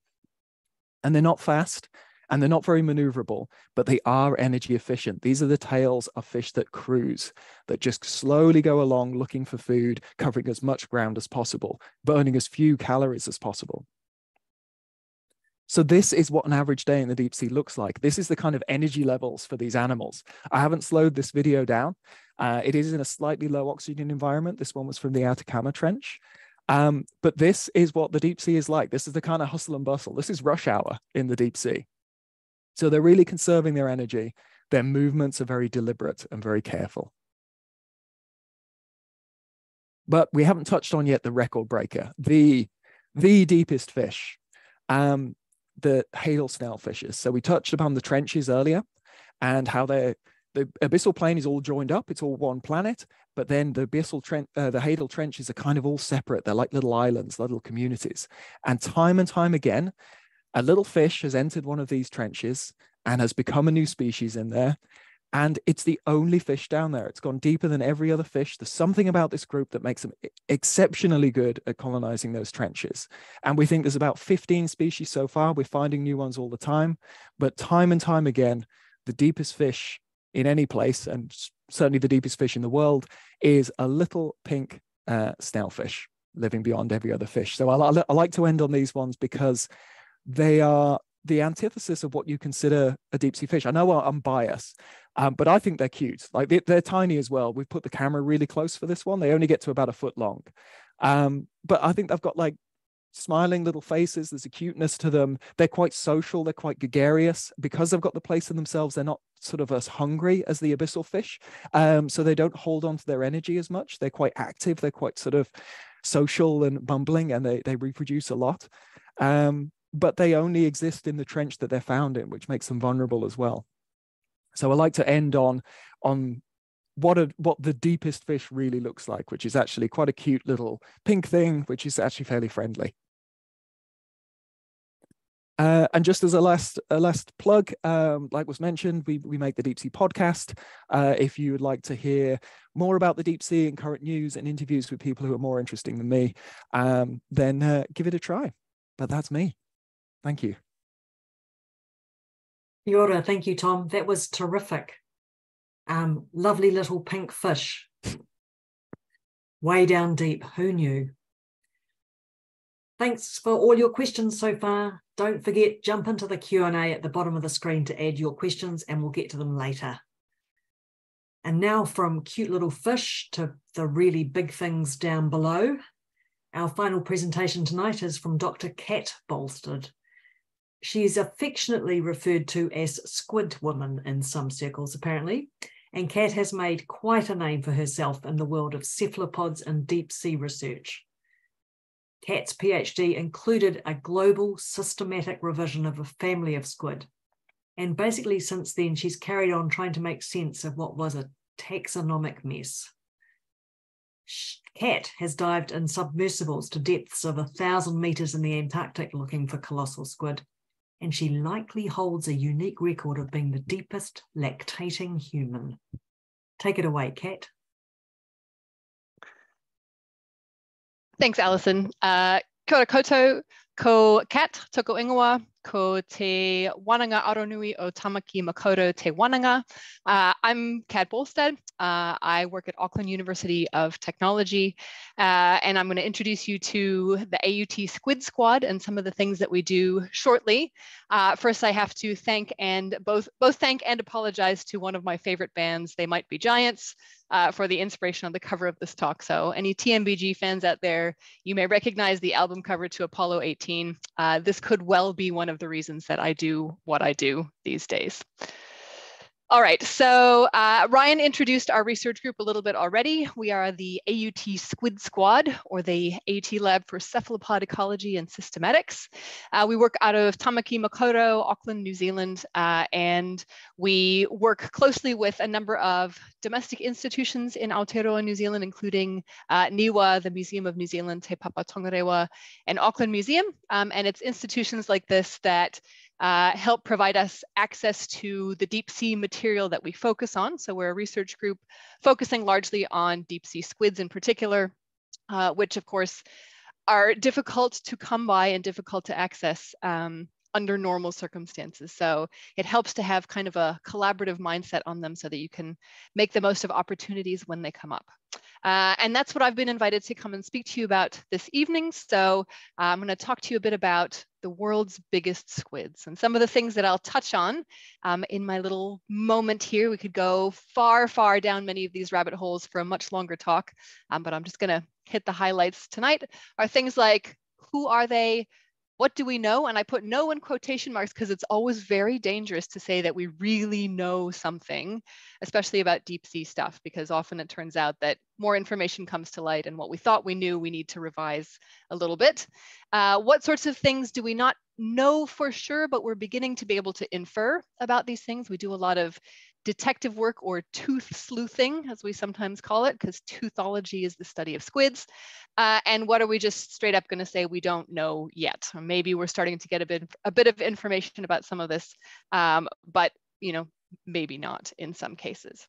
And they're not fast, and they're not very maneuverable, but they are energy efficient. These are the tails of fish that cruise, that just slowly go along looking for food, covering as much ground as possible, burning as few calories as possible. So this is what an average day in the deep sea looks like. This is the kind of energy levels for these animals. I haven't slowed this video down. It is in a slightly low oxygen environment. This one was from the Atacama Trench. But this is what the deep sea is like. This is the kind of hustle and bustle. This is rush hour in the deep sea. So they're really conserving their energy. Their movements are very deliberate and very careful. But we haven't touched on yet the record breaker, the deepest fish. The hadal snailfishes. So we touched upon the trenches earlier and how the abyssal plain is all joined up. It's all one planet, but then the hadal trenches are kind of all separate. They're like little islands, little communities. And time again, a little fish has entered one of these trenches and has become a new species in there. And it's the only fish down there. It's gone deeper than every other fish. There's something about this group that makes them exceptionally good at colonizing those trenches. And we think there's about 15 species so far. We're finding new ones all the time. But time and time again, the deepest fish in any place, and certainly the deepest fish in the world, is a little pink snailfish living beyond every other fish. So I like to end on these ones because they are the antithesis of what you consider a deep sea fish. I know I'm biased, but I think they're cute. Like they're tiny as well. We've put the camera really close for this one. They only get to about a foot long. But I think they've got like smiling little faces. There's a cuteness to them. They're quite social. They're quite gregarious. Because they've got the place in themselves, they're not sort of as hungry as the abyssal fish. So they don't hold on to their energy as much. They're quite active. They're quite sort of social and bumbling, and they reproduce a lot. But they only exist in the trench that they're found in, which makes them vulnerable as well. So I like to end on what the deepest fish really looks like, which is actually quite a cute little pink thing, which is actually fairly friendly. And just as a last plug, like was mentioned, we make the Deep Sea podcast. If you would like to hear more about the deep sea and current news and interviews with people who are more interesting than me, then give it a try. But that's me. Thank you. Kia ora, thank you, Tom. That was terrific. Lovely little pink fish. Way down deep, who knew? Thanks for all your questions so far. Don't forget, jump into the Q&A at the bottom of the screen to add your questions, and we'll get to them later. And now from cute little fish to the really big things down below. Our final presentation tonight is from Dr. Kat Bolstad. She is affectionately referred to as Squid Woman in some circles, apparently, and Kat has made quite a name for herself in the world of cephalopods and deep sea research. Kat's PhD included a global systematic revision of a family of squid, and basically since then she's carried on trying to make sense of what was a taxonomic mess. Kat has dived in submersibles to depths of 1,000 meters in the Antarctic looking for colossal squid, and she likely holds a unique record of being the deepest lactating human. Take it away, Kat. Thanks, Alison. Kia ora koutou, ko Kat toko ingoa, ko te wananga aronui o Tamaki Makaurau te wananga. I'm Kat Bolstad. I work at Auckland University of Technology, and I'm going to introduce you to the AUT Squid Squad and some of the things that we do shortly. First, I have to thank and both thank and apologize to one of my favorite bands, They Might Be Giants, for the inspiration on the cover of this talk. So any TMBG fans out there, you may recognize the album cover to Apollo 18. This could well be one of the reasons that I do what I do these days. All right, so Ryan introduced our research group a little bit already. We are the AUT Squid Squad, or the AUT Lab for Cephalopod Ecology and Systematics. We work out of Tamaki Makaurau, Auckland, New Zealand, and we work closely with a number of domestic institutions in Aotearoa, New Zealand, including NIWA, the Museum of New Zealand, Te Papa Tongarewa, and Auckland Museum. And it's institutions like this that help provide us access to the deep sea material that we focus on. So we're a research group focusing largely on deep sea squids in particular, which of course are difficult to come by and difficult to access under normal circumstances. So it helps to have kind of a collaborative mindset on them so that you can make the most of opportunities when they come up. And that's what I've been invited to come and speak to you about this evening. So I'm going to talk to you a bit about the world's biggest squids and some of the things that I'll touch on in my little moment here. We could go far, far down many of these rabbit holes for a much longer talk, but I'm just going to hit the highlights tonight. Are things like, who are they? What do we know? And I put "know" in quotation marks because it's always very dangerous to say that we really know something, especially about deep sea stuff, because often it turns out that more information comes to light and what we thought we knew, we need to revise a little bit. What sorts of things do we not know for sure, but we're beginning to be able to infer about these things? We do a lot of detective work, or tooth sleuthing, as we sometimes call it, because toothology is the study of squids. And what are we just straight up going to say we don't know yet? Or maybe we're starting to get a bit of information about some of this, but maybe not in some cases.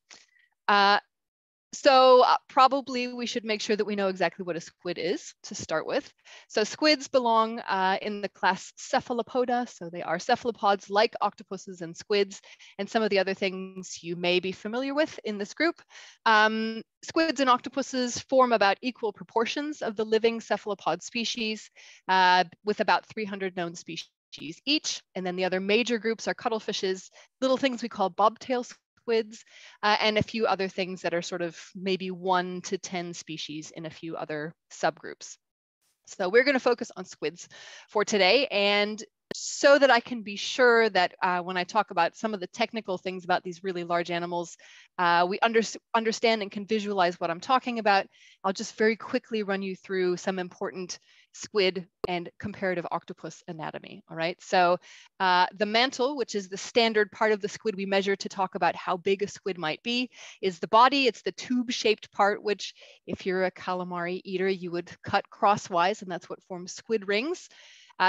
So probably we should make sure that we know exactly what a squid is to start with. So squids belong in the class Cephalopoda. So they are cephalopods like octopuses and squids, and some of the other things you may be familiar with in this group. Squids and octopuses form about equal proportions of the living cephalopod species, with about 300 known species each. And then the other major groups are cuttlefishes, little things we call bobtail squids, and a few other things that are sort of maybe 1 to 10 species in a few other subgroups. So we're going to focus on squids for today, and so that I can be sure that when I talk about some of the technical things about these really large animals, we understand and can visualize what I'm talking about, I'll just very quickly run you through some important squid and comparative octopus anatomy. All right, so the mantle, which is the standard part of the squid we measure to talk about how big a squid might be, is the body. It's the tube-shaped part, which if you're a calamari eater, you would cut crosswise, and that's what forms squid rings.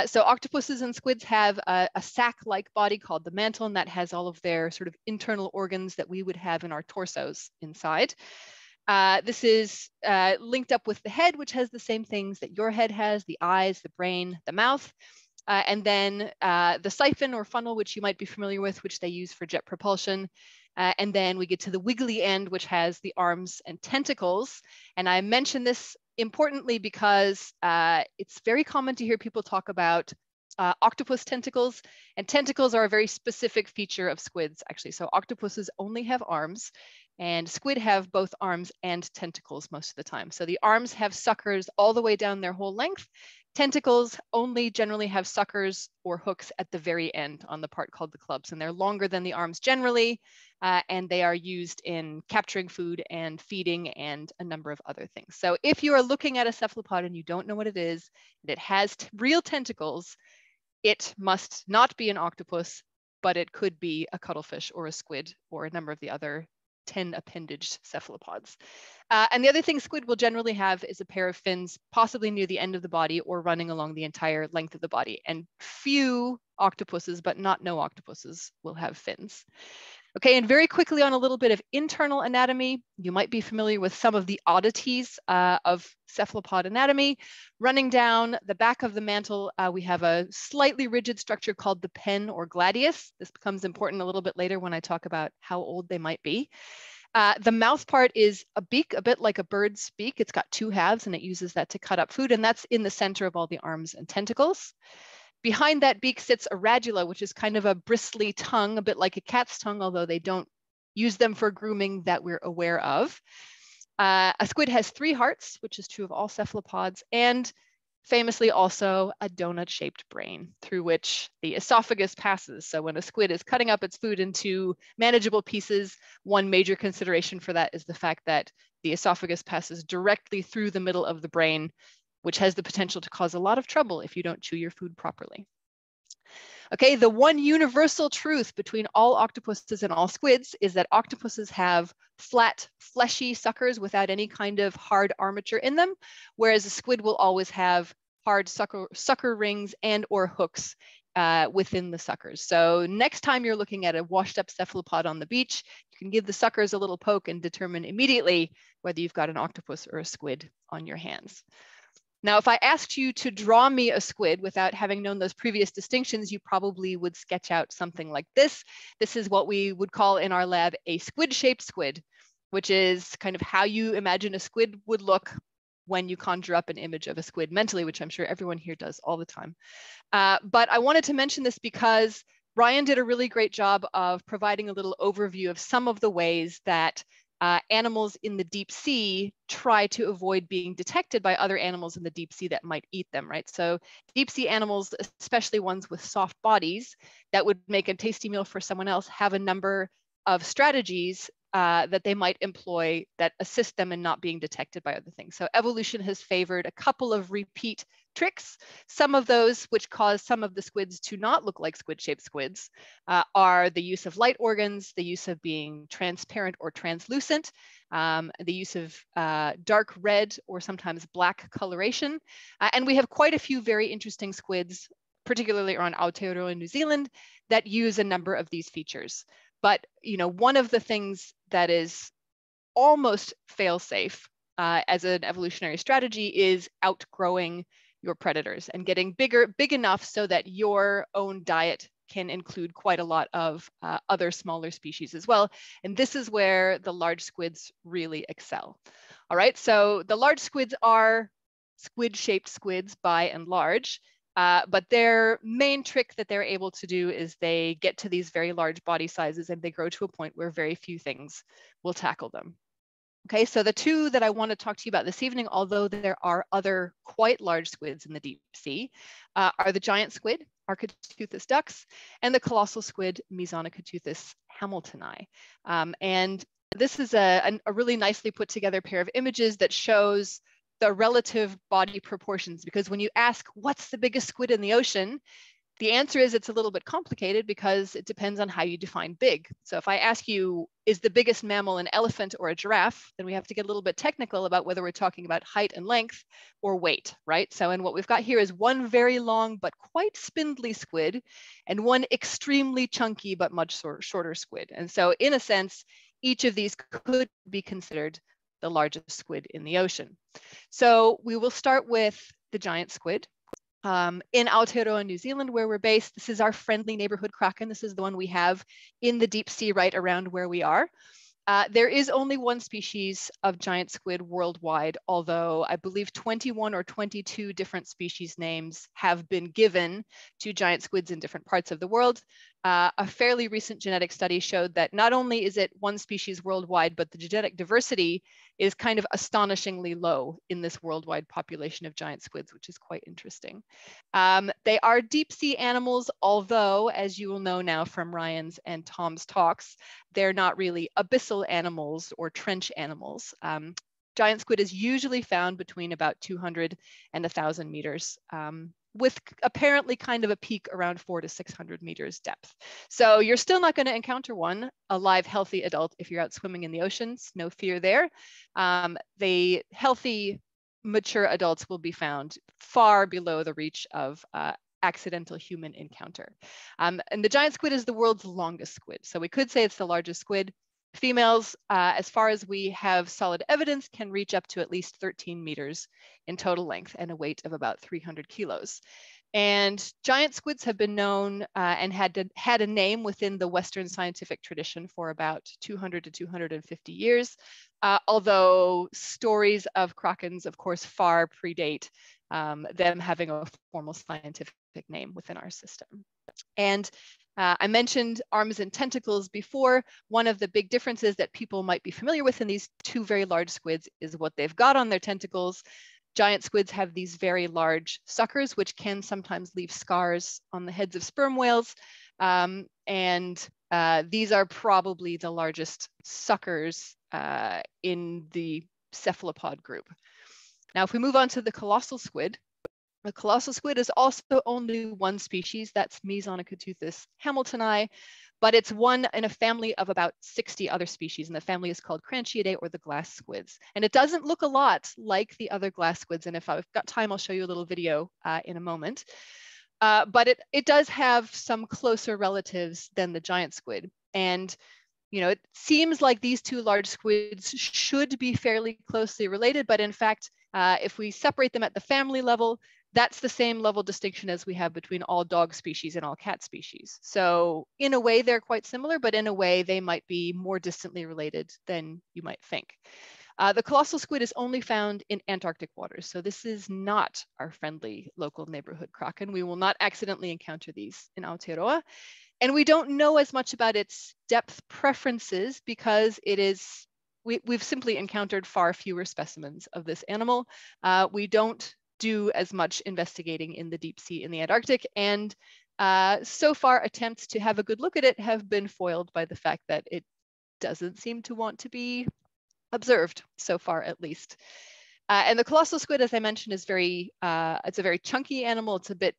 So octopuses and squids have a sac-like body called the mantle, and that has all of their sort of internal organs that we would have in our torsos inside. This is linked up with the head, which has the same things that your head has: the eyes, the brain, the mouth. And then the siphon or funnel, which you might be familiar with, which they use for jet propulsion. And then we get to the wiggly end, which has the arms and tentacles. And I mention this importantly because it's very common to hear people talk about octopus tentacles, and tentacles are a very specific feature of squids, actually. So octopuses only have arms, and squid have both arms and tentacles most of the time. So the arms have suckers all the way down their whole length. Tentacles only generally have suckers or hooks at the very end on the part called the clubs, and they're longer than the arms generally, and they are used in capturing food and feeding and a number of other things. So if you are looking at a cephalopod and you don't know what it is, and it has real tentacles, it must not be an octopus, but it could be a cuttlefish or a squid or a number of the other 10 appendaged cephalopods. And the other thing squid will generally have is a pair of fins, possibly near the end of the body or running along the entire length of the body. And few octopuses, but not no octopuses, will have fins. Okay, and very quickly on a little bit of internal anatomy, you might be familiar with some of the oddities of cephalopod anatomy. Running down the back of the mantle, we have a slightly rigid structure called the pen or gladius. This becomes important a little bit later when I talk about how old they might be. The mouth part is a beak, a bit like a bird's beak. It's got 2 halves, and it uses that to cut up food, and that's in the center of all the arms and tentacles. Behind that beak sits a radula, which is kind of a bristly tongue, a bit like a cat's tongue, although they don't use them for grooming that we're aware of. A squid has 3 hearts, which is true of all cephalopods, and famously also a donut-shaped brain through which the esophagus passes. So when a squid is cutting up its food into manageable pieces, one major consideration for that is the fact that the esophagus passes directly through the middle of the brain, which has the potential to cause a lot of trouble if you don't chew your food properly. Okay, the one universal truth between all octopuses and all squids is that octopuses have flat, fleshy suckers without any kind of hard armature in them, whereas a squid will always have hard sucker rings and or hooks within the suckers. So next time you're looking at a washed up cephalopod on the beach, you can give the suckers a little poke and determine immediately whether you've got an octopus or a squid on your hands. Now, if I asked you to draw me a squid without having known those previous distinctions, you probably would sketch out something like this. This is what we would call in our lab a squid-shaped squid, which is kind of how you imagine a squid would look when you conjure up an image of a squid mentally, which I'm sure everyone here does all the time. But I wanted to mention this because Brian did a really great job of providing a little overview of some of the ways that animals in the deep sea try to avoid being detected by other animals in the deep sea that might eat them, right? So deep sea animals, especially ones with soft bodies that would make a tasty meal for someone else, have a number of strategies that they might employ that assist them in not being detected by other things. So evolution has favored a couple of repeat tricks. Some of those which cause some of the squids to not look like squid-shaped squids are the use of light organs, the use of being transparent or translucent, the use of dark red or sometimes black coloration. And we have quite a few very interesting squids, particularly around Aotearoa in New Zealand, that use a number of these features. But one of the things that is almost fail-safe as an evolutionary strategy is outgrowing your predators and getting big enough so that your own diet can include quite a lot of other smaller species as well. And this is where the large squids really excel. All right, so the large squids are squid-shaped squids by and large, but their main trick that they're able to do is they get to these very large body sizes and they grow to a point where very few things will tackle them. Okay, so the two that I want to talk to you about this evening, although there are other quite large squids in the deep sea, are the giant squid, Architeuthis ducks, and the colossal squid, Mesonicoteuthis hamiltoni. And this is a really nicely put together pair of images that shows the relative body proportions, because when you ask what's the biggest squid in the ocean, the answer is it's a little bit complicated because it depends on how you define big. So if I ask you, is the biggest mammal an elephant or a giraffe, then we have to get a little bit technical about whether we're talking about height and length or weight, right? So, and what we've got here is one very long but quite spindly squid and one extremely chunky but much shorter squid. And so in a sense, each of these could be considered the largest squid in the ocean. So we will start with the giant squid. In Aotearoa, New Zealand, where we're based, this is our friendly neighborhood kraken. This is the one we have in the deep sea right around where we are. There is only one species of giant squid worldwide, although I believe 21 or 22 different species names have been given to giant squids in different parts of the world. A fairly recent genetic study showed that not only is it one species worldwide, but the genetic diversity is kind of astonishingly low in this worldwide population of giant squids, which is quite interesting. They are deep sea animals, although, as you will know now from Ryan's and Tom's talks, they're not really abyssal animals or trench animals. Giant squid is usually found between about 200 and 1,000 meters, with apparently kind of a peak around 400 to 600 meters depth. So you're still not going to encounter one, a live, healthy adult, if you're out swimming in the oceans, no fear there. The healthy, mature adults will be found far below the reach of accidental human encounter. And the giant squid is the world's longest squid. So we could say it's the largest squid. Females, as far as we have solid evidence, can reach up to at least 13 meters in total length and a weight of about 300 kilos. And giant squids have been known and had a name within the Western scientific tradition for about 200 to 250 years, although stories of krakens, of course, far predate them having a formal scientific name within our system. And I mentioned arms and tentacles before. One of the big differences that people might be familiar with in these two very large squids is what they've got on their tentacles. Giant squids have these very large suckers, which can sometimes leave scars on the heads of sperm whales. These are probably the largest suckers in the cephalopod group. Now, if we move on to the colossal squid, the colossal squid is also only one species, that's Mesonicoteuthis hamiltoni, but it's one in a family of about 60 other species, and the family is called Cranchidae, or the glass squids. And it doesn't look a lot like the other glass squids, and if I've got time, I'll show you a little video in a moment. But it does have some closer relatives than the giant squid. And you know, it seems like these two large squids should be fairly closely related, but in fact, if we separate them at the family level, that's the same level distinction as we have between all dog species and all cat species. So in a way, they're quite similar, but in a way, they might be more distantly related than you might think. The colossal squid is only found in Antarctic waters. So this is not our friendly local neighborhood kraken. We will not accidentally encounter these in Aotearoa. And we don't know as much about its depth preferences because we've simply encountered far fewer specimens of this animal. We don't do as much investigating in the deep sea in the Antarctic, and so far attempts to have a good look at it have been foiled by the fact that it doesn't seem to want to be observed, so far at least. And the colossal squid, as I mentioned, is it's a very chunky animal. It's a bit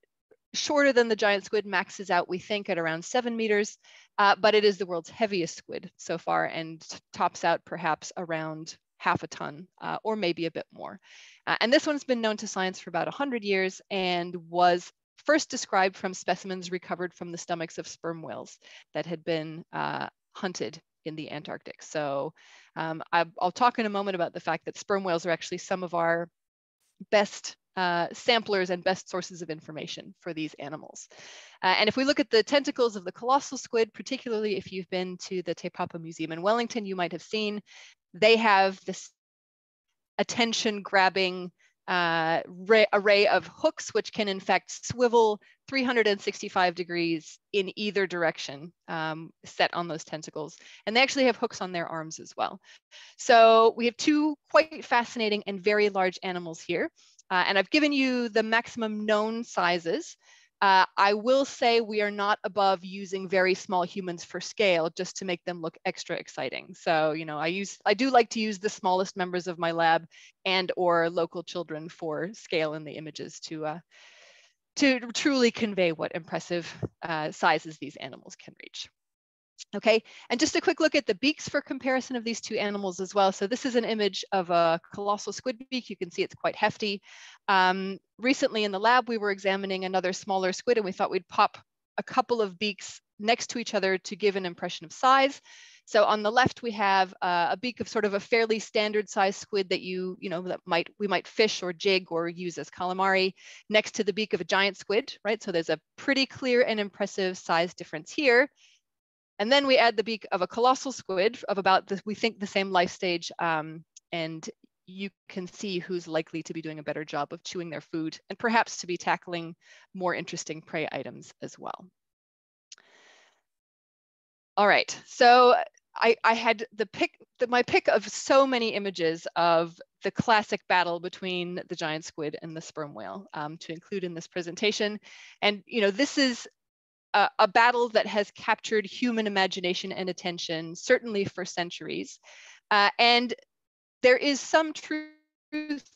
shorter than the giant squid, maxes out, we think, at around 7 meters, but it is the world's heaviest squid so far and tops out perhaps around half a ton or maybe a bit more. And this one's been known to science for about 100 years and was first described from specimens recovered from the stomachs of sperm whales that had been hunted in the Antarctic. So I'll talk in a moment about the fact that sperm whales are actually some of our best samplers and best sources of information for these animals. And if we look at the tentacles of the colossal squid, particularly if you've been to the Te Papa Museum in Wellington, you might have seen they have this attention-grabbing array of hooks, which can in fact swivel 365 degrees in either direction, set on those tentacles. And they actually have hooks on their arms as well. So we have two quite fascinating and very large animals here. And I've given you the maximum known sizes. I will say we are not above using very small humans for scale just to make them look extra exciting. So, you know, I do like to use the smallest members of my lab and or local children for scale in the images to truly convey what impressive sizes these animals can reach. Okay, and just a quick look at the beaks for comparison of these two animals as well. So this is an image of a colossal squid beak. You can see it's quite hefty. Recently in the lab, we were examining another smaller squid and we thought we'd pop a couple of beaks next to each other to give an impression of size. So on the left, we have a beak of sort of a fairly standard size squid that we might fish or jig or use as calamari, next to the beak of a giant squid, right? So there's a pretty clear and impressive size difference here. And then we add the beak of a colossal squid of about, we think, the same life stage. And you can see who's likely to be doing a better job of chewing their food and perhaps to be tackling more interesting prey items as well. All right, so I had my pick of so many images of the classic battle between the giant squid and the sperm whale to include in this presentation. And you know, this is a battle that has captured human imagination and attention, certainly for centuries. And there is some truth.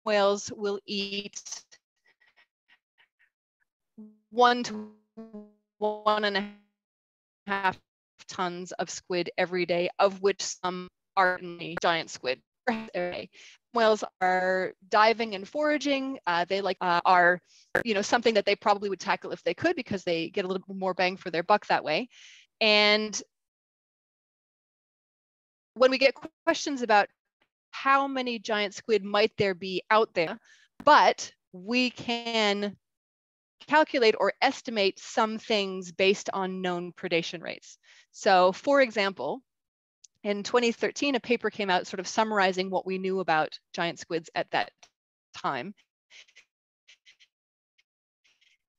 Whales will eat 1 to 1.5 tons of squid every day, of which some are giant squid. Whales are diving and foraging. They are, you know, something that they probably would tackle if they could because they get a little bit more bang for their buck that way. And when we get questions about how many giant squid might there be out there, but we can calculate or estimate some things based on known predation rates. So for example, in 2013, a paper came out sort of summarizing what we knew about giant squids at that time.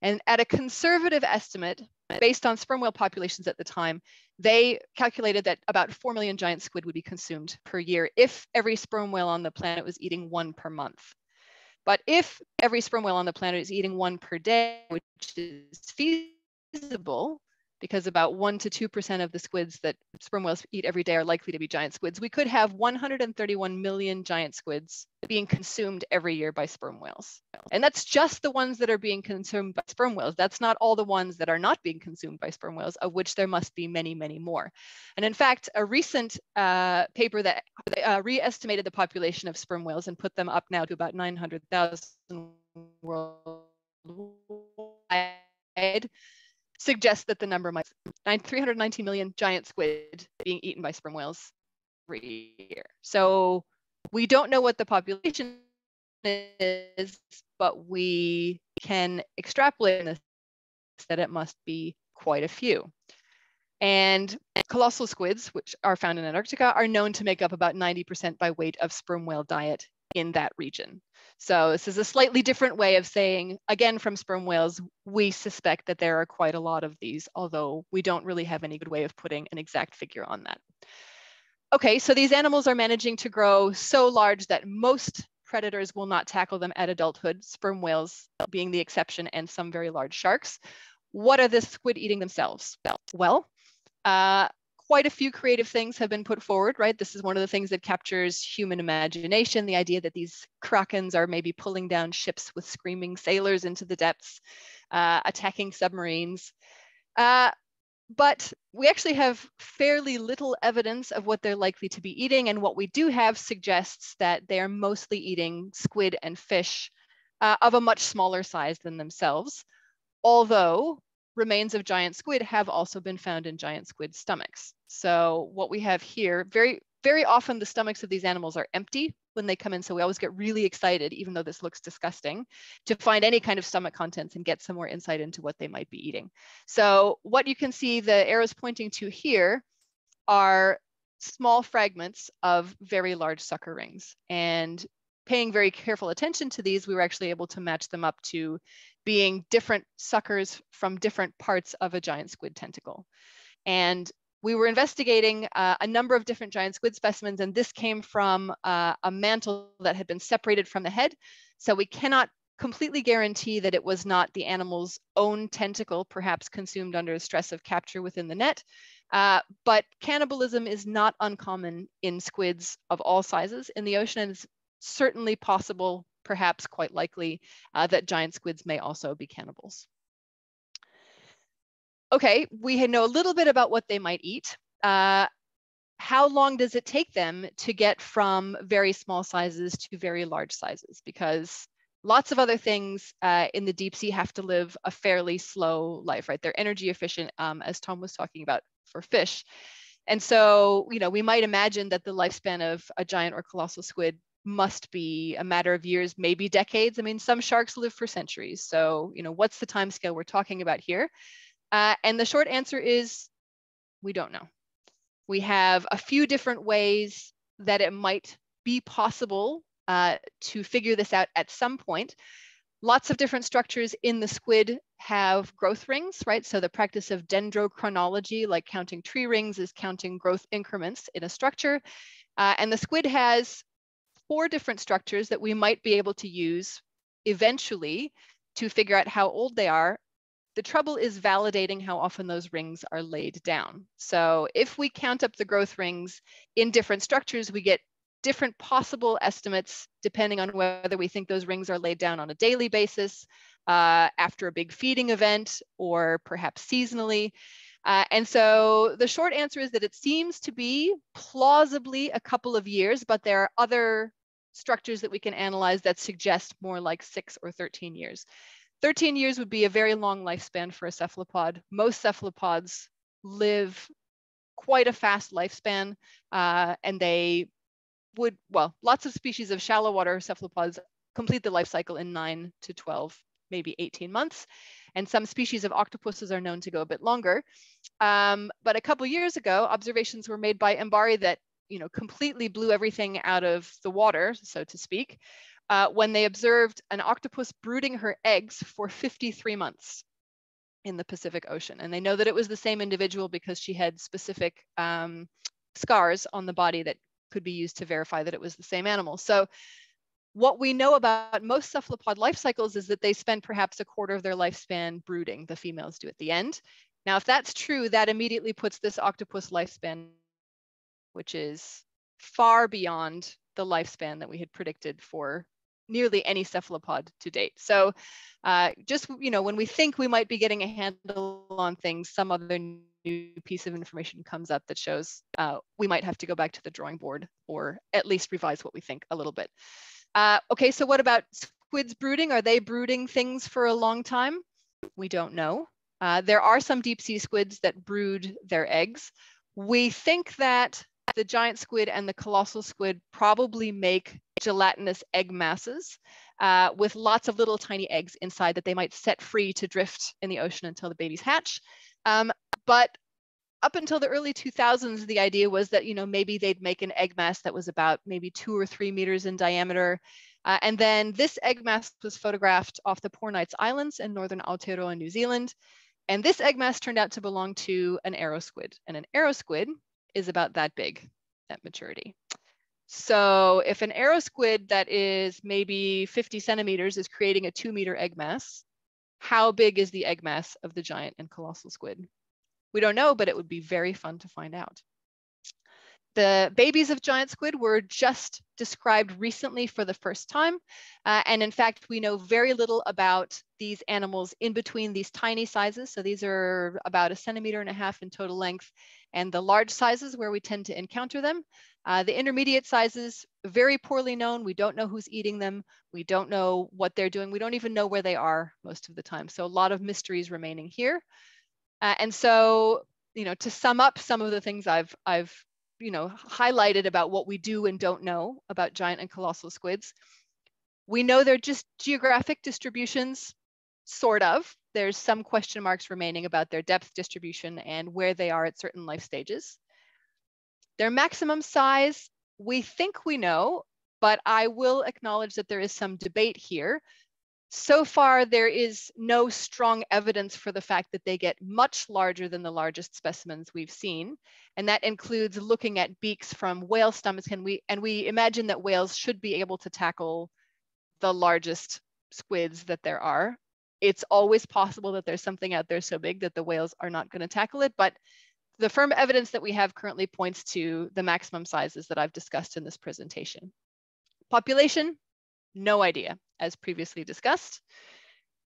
And at a conservative estimate, based on sperm whale populations at the time, they calculated that about 4 million giant squid would be consumed per year if every sperm whale on the planet was eating 1 per month. But if every sperm whale on the planet is eating 1 per day, which is feasible, because about 1 to 2% of the squids that sperm whales eat every day are likely to be giant squids, we could have 131 million giant squids being consumed every year by sperm whales. And that's just the ones that are being consumed by sperm whales. That's not all the ones that are not being consumed by sperm whales, of which there must be many, many more. And in fact, a recent paper that re-estimated the population of sperm whales and put them up now to about 900,000 worldwide suggests that the number might be 319 million giant squid being eaten by sperm whales every year. So we don't know what the population is, but we can extrapolate this that it must be quite a few. And colossal squids, which are found in Antarctica, are known to make up about 90% by weight of sperm whale diet in that region. So this is a slightly different way of saying, again, from sperm whales, we suspect that there are quite a lot of these, although we don't really have any good way of putting an exact figure on that. Okay, so these animals are managing to grow so large that most predators will not tackle them at adulthood, sperm whales being the exception and some very large sharks. What are the squid eating themselves? Well, quite a few creative things have been put forward, right? This is one of the things that captures human imagination, the idea that these krakens are maybe pulling down ships with screaming sailors into the depths, attacking submarines. But we actually have fairly little evidence of what they're likely to be eating, and what we do have suggests that they are mostly eating squid and fish of a much smaller size than themselves. Although remains of giant squid have also been found in giant squid stomachs. So what we have here, very often the stomachs of these animals are empty when they come in. So we always get really excited, even though this looks disgusting, to find any kind of stomach contents and get some more insight into what they might be eating. So what you can see the arrows pointing to here are small fragments of very large sucker rings. And paying very careful attention to these, we were actually able to match them up to being different suckers from different parts of a giant squid tentacle. And we were investigating a number of different giant squid specimens, and this came from a mantle that had been separated from the head. So we cannot completely guarantee that it was not the animal's own tentacle, perhaps consumed under stress of capture within the net. But cannibalism is not uncommon in squids of all sizes in the ocean, and it's certainly possible, perhaps quite likely, that giant squids may also be cannibals. Okay, we know a little bit about what they might eat. How long does it take them to get from very small sizes to very large sizes? Because lots of other things in the deep sea have to live a fairly slow life, right? They're energy efficient, as Tom was talking about for fish. And so, you know, we might imagine that the lifespan of a giant or colossal squid must be a matter of years, maybe decades. I mean, some sharks live for centuries. So, you know, what's the time scale we're talking about here? And the short answer is, we don't know. We have a few different ways that it might be possible to figure this out at some point. Lots of different structures in the squid have growth rings, right? So the practice of dendrochronology, like counting tree rings, is counting growth increments in a structure. And the squid has 4 different structures that we might be able to use eventually to figure out how old they are. The trouble is validating how often those rings are laid down. So if we count up the growth rings in different structures, we get different possible estimates depending on whether we think those rings are laid down on a daily basis, after a big feeding event, or perhaps seasonally. And so the short answer is that it seems to be plausibly a couple of years, but there are other structures that we can analyze that suggest more like 6 or 13 years. 13 years would be a very long lifespan for a cephalopod. Most cephalopods live quite a fast lifespan, and they would, well, lots of species of shallow water cephalopods complete the life cycle in 9 to 12, maybe 18 months. And some species of octopuses are known to go a bit longer. But a couple years ago, observations were made by Mbari that, you know, completely blew everything out of the water, so to speak, when they observed an octopus brooding her eggs for 53 months in the Pacific Ocean. And they know that it was the same individual because she had specific scars on the body that could be used to verify that it was the same animal. So what we know about most cephalopod life cycles is that they spend perhaps a quarter of their lifespan brooding, the females do at the end. Now, if that's true, that immediately puts this octopus lifespan, which is far beyond the lifespan that we had predicted for nearly any cephalopod to date. So just, you know, when we think we might be getting a handle on things, some other new piece of information comes up that shows we might have to go back to the drawing board, or at least revise what we think a little bit. Okay, so what about squids brooding? Are they brooding things for a long time? We don't know. There are some deep sea squids that brood their eggs. We think that the giant squid and the colossal squid probably make gelatinous egg masses with lots of little tiny eggs inside that they might set free to drift in the ocean until the babies hatch. But up until the early 2000s, the idea was that, you know, maybe they'd make an egg mass that was about maybe 2 or 3 meters in diameter. And then this egg mass was photographed off the Poor Knights Islands in northern Aotearoa, New Zealand. And this egg mass turned out to belong to an arrow squid. And an arrow squid is about that big at maturity. So if an arrow squid that is maybe 50 centimeters is creating a 2-meter egg mass, how big is the egg mass of the giant and colossal squid? We don't know, but it would be very fun to find out. The babies of giant squid were just described recently for the first time. And in fact, we know very little about these animals in between these tiny sizes. So these are about 1.5 centimeters in total length, and the large sizes where we tend to encounter them. The intermediate sizes, very poorly known. We don't know who's eating them. We don't know what they're doing. We don't even know where they are most of the time. So a lot of mysteries remaining here. And so, to sum up some of the things I've highlighted about what we do and don't know about giant and colossal squids. We know they're just geographic distributions, sort of. There's some question marks remaining about their depth distribution and where they are at certain life stages. Their maximum size, we think we know, but I will acknowledge that there is some debate here. So far, there is no strong evidence for the fact that they get much larger than the largest specimens we've seen. And that includes looking at beaks from whale stomachs. And we imagine that whales should be able to tackle the largest squids that there are. It's always possible that there's something out there so big that the whales are not going to tackle it. But the firm evidence that we have currently points to the maximum sizes that I've discussed in this presentation. Population, no idea, as previously discussed.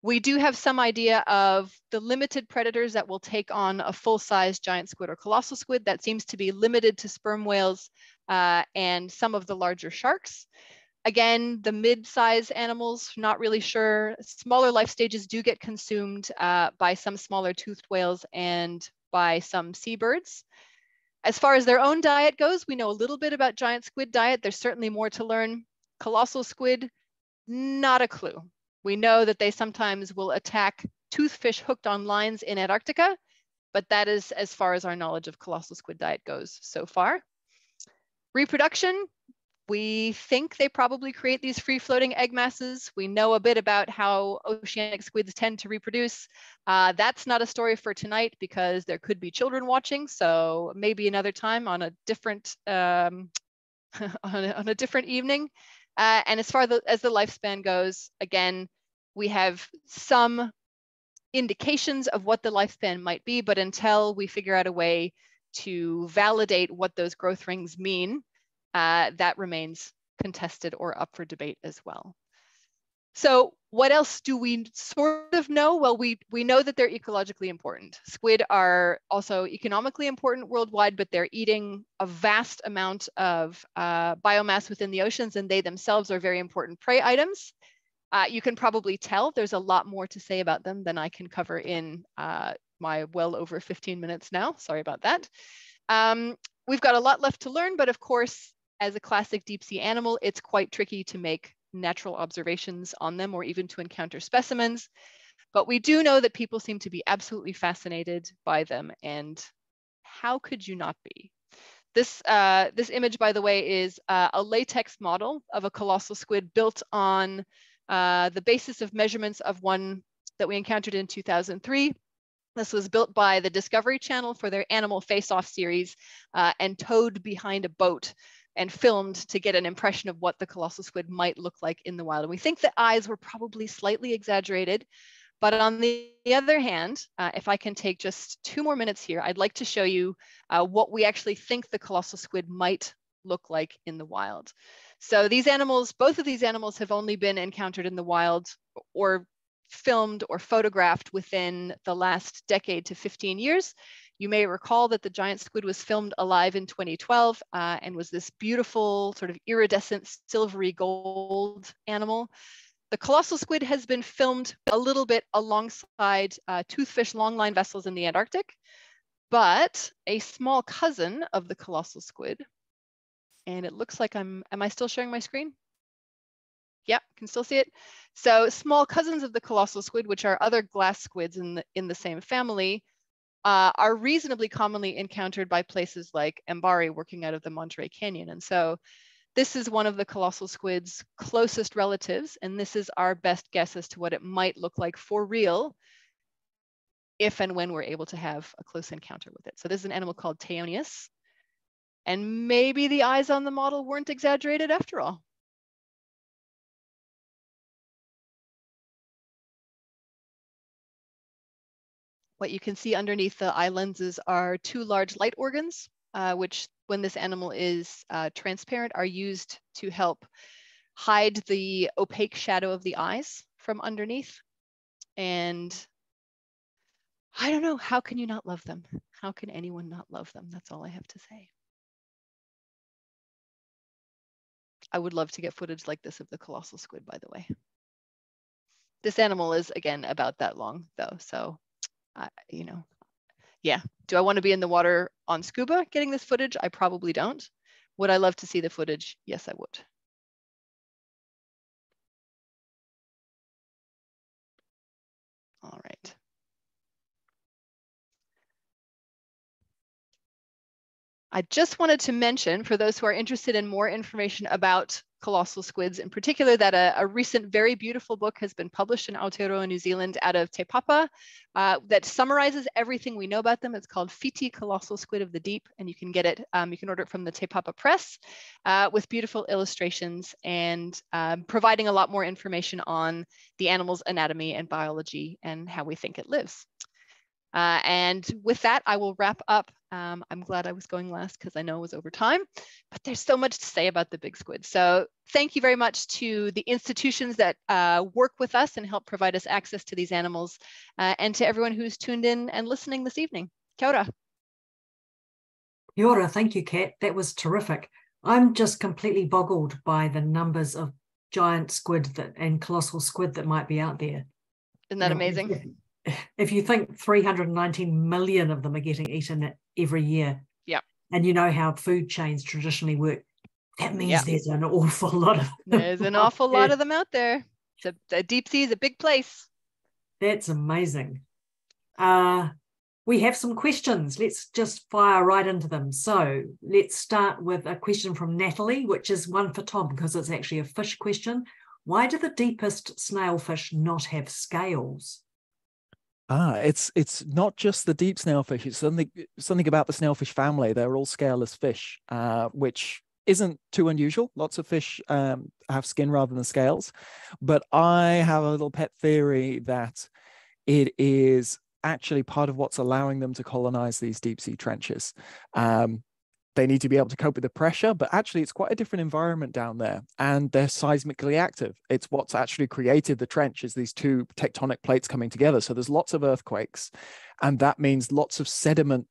We do have some idea of the limited predators that will take on a full-size giant squid or colossal squid. That seems to be limited to sperm whales and some of the larger sharks. Again, the mid-size animals, not really sure. Smaller life stages do get consumed by some smaller toothed whales and by some seabirds. As far as their own diet goes, we know a little bit about giant squid diet. There's certainly more to learn. Colossal squid, not a clue. We know that they sometimes will attack toothfish hooked on lines in Antarctica, but that is as far as our knowledge of colossal squid diet goes so far. Reproduction, we think they probably create these free-floating egg masses. We know a bit about how oceanic squids tend to reproduce. That's not a story for tonight because there could be children watching, so maybe another time on a different on a different evening. And as far as the lifespan goes, again, we have some indications of what the lifespan might be, but until we figure out a way to validate what those growth rings mean, that remains contested or up for debate as well. So what else do we sort of know? Well, we know that they're ecologically important. Squid are also economically important worldwide, but they're eating a vast amount of biomass within the oceans, and they themselves are very important prey items. You can probably tell there's a lot more to say about them than I can cover in my well over 15 minutes now. Sorry about that. We've got a lot left to learn, but of course, as a classic deep sea animal, it's quite tricky to make natural observations on them or even to encounter specimens. But we do know that people seem to be absolutely fascinated by them. And how could you not be? This image, by the way, is a latex model of a colossal squid built on the basis of measurements of one that we encountered in 2003. This was built by the Discovery Channel for their Animal Face-Off series and towed behind a boat and filmed to get an impression of what the colossal squid might look like in the wild. And we think the eyes were probably slightly exaggerated. But on the other hand, if I can take just 2 more minutes here, I'd like to show you what we actually think the colossal squid might look like in the wild. So these animals, both of these animals have only been encountered in the wild or filmed or photographed within the last decade to 15 years. You may recall that the giant squid was filmed alive in 2012 and was this beautiful sort of iridescent silvery gold animal. The colossal squid has been filmed a little bit alongside toothfish longline vessels in the Antarctic, but a small cousin of the colossal squid, and it looks like am I still sharing my screen? Yeah, can still see it. So small cousins of the colossal squid, which are other glass squids in the same family, are reasonably commonly encountered by places like Mbari working out of the Monterey Canyon. And so this is one of the colossal squid's closest relatives, and this is our best guess as to what it might look like for real if and when we're able to have a close encounter with it. So this is an animal called Teonius, and maybe the eyes on the model weren't exaggerated after all. What you can see underneath the eye lenses are 2 large light organs, which when this animal is transparent, are used to help hide the opaque shadow of the eyes from underneath. And I don't know, how can you not love them? How can anyone not love them? That's all I have to say. I would love to get footage like this of the colossal squid, by the way. This animal is, again, about that long, though. So, you know, yeah. Do I want to be in the water on scuba getting this footage? I probably don't. Would I love to see the footage? Yes, I would. All right. I just wanted to mention, for those who are interested in more information about colossal squids in particular, that a recent very beautiful book has been published in Aotearoa, New Zealand, out of Te Papa, that summarizes everything we know about them. It's called Whiti Colossal Squid of the Deep, and you can get it, you can order it from the Te Papa Press, with beautiful illustrations and providing a lot more information on the animal's anatomy and biology and how we think it lives. And with that, I will wrap up. I'm glad I was going last because I know it was over time, but there's so much to say about the big squid. So thank you very much to the institutions that work with us and help provide us access to these animals, and to everyone who's tuned in and listening this evening. Kia ora. Kia ora, thank you, Kat. That was terrific. I'm just completely boggled by the numbers of giant squid and colossal squid that might be out there. Isn't that amazing? If you think 319 million of them are getting eaten every year, yeah, and you know how food chains traditionally work, that means there's an awful lot of them. There's an awful lot of them out there. The deep sea is a big place. That's amazing. We have some questions. Let's just fire right into them. So let's start with a question from Natalie, which is one for Tom, because it's actually a fish question. Why do the deepest snailfish not have scales? It's not just the deep snailfish. It's something about the snailfish family. They're all scaleless fish, which isn't too unusual. Lots of fish have skin rather than scales. But I have a little pet theory that it is actually part of what's allowing them to colonize these deep sea trenches. They need to be able to cope with the pressure, but actually it's quite a different environment down there, and they're seismically active. It's what's actually created the trench, is these two tectonic plates coming together. So there's lots of earthquakes, and that means lots of sediment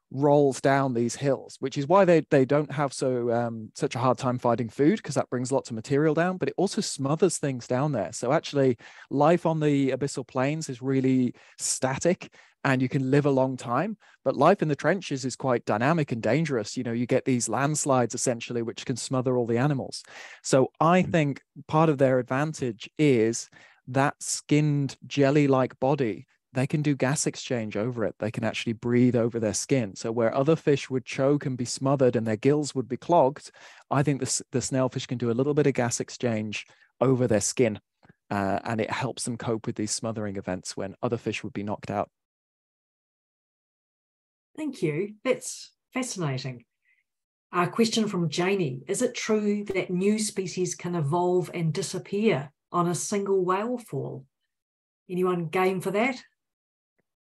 rolls down these hills, which is why they don't have such a hard time finding food, because that brings lots of material down, but it also smothers things down there. So actually life on the abyssal plains is really static and you can live a long time, but life in the trenches is quite dynamic and dangerous. You know, you get these landslides essentially, which can smother all the animals. So I think part of their advantage is that skinned jelly-like body. They can do gas exchange over it. They can actually breathe over their skin. So where other fish would choke and be smothered and their gills would be clogged, I think the snailfish can do a little bit of gas exchange over their skin, and it helps them cope with these smothering events when other fish would be knocked out. Thank you. That's fascinating. A question from Janie. Is it true that new species can evolve and disappear on a single whale fall? Anyone game for that?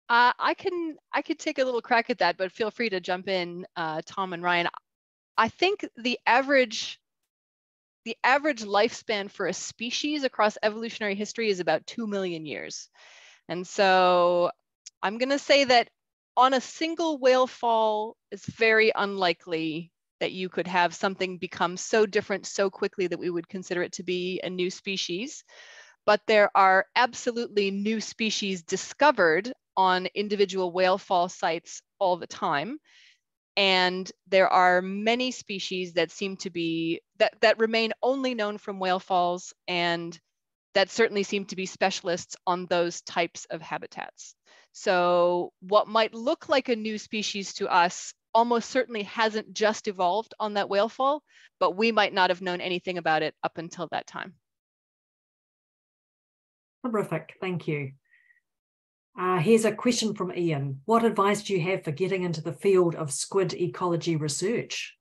I could take a little crack at that, but feel free to jump in, Tom and Ryan. I think the average lifespan for a species across evolutionary history is about 2 million years. And so I'm going to say that on a single whale fall, it's very unlikely that you could have something become so different so quickly that we would consider it to be a new species. But there are absolutely new species discovered on individual whale fall sites all the time. And there are many species that seem to be, that remain only known from whale falls, and that certainly seem to be specialists on those types of habitats. So what might look like a new species to us almost certainly hasn't just evolved on that whale fall, but we might not have known anything about it up until that time. Terrific, thank you. Here's a question from Ian. What advice do you have for getting into the field of squid ecology research?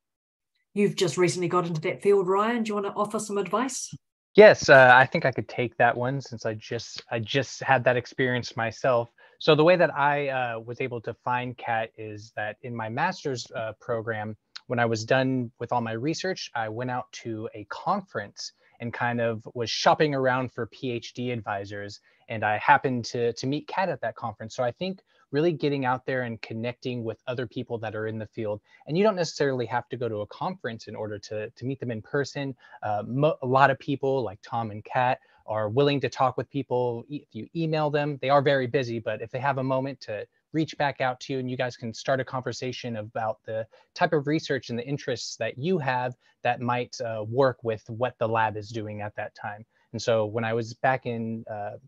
You've just recently got into that field, Ryan. Do you want to offer some advice? Yes, I think I could take that one, since I just had that experience myself. So the way that I was able to find Kat is that in my master's program, when I was done with all my research, I went out to a conference and kind of was shopping around for PhD advisors. And I happened to meet Kat at that conference. So I think really getting out there and connecting with other people that are in the field. And you don't necessarily have to go to a conference in order to meet them in person. A lot of people like Tom and Kat are willing to talk with people. If you email them, they are very busy, but if they have a moment to reach back out to you and you guys can start a conversation about the type of research and the interests that you have that might work with what the lab is doing at that time. And so when I was back in the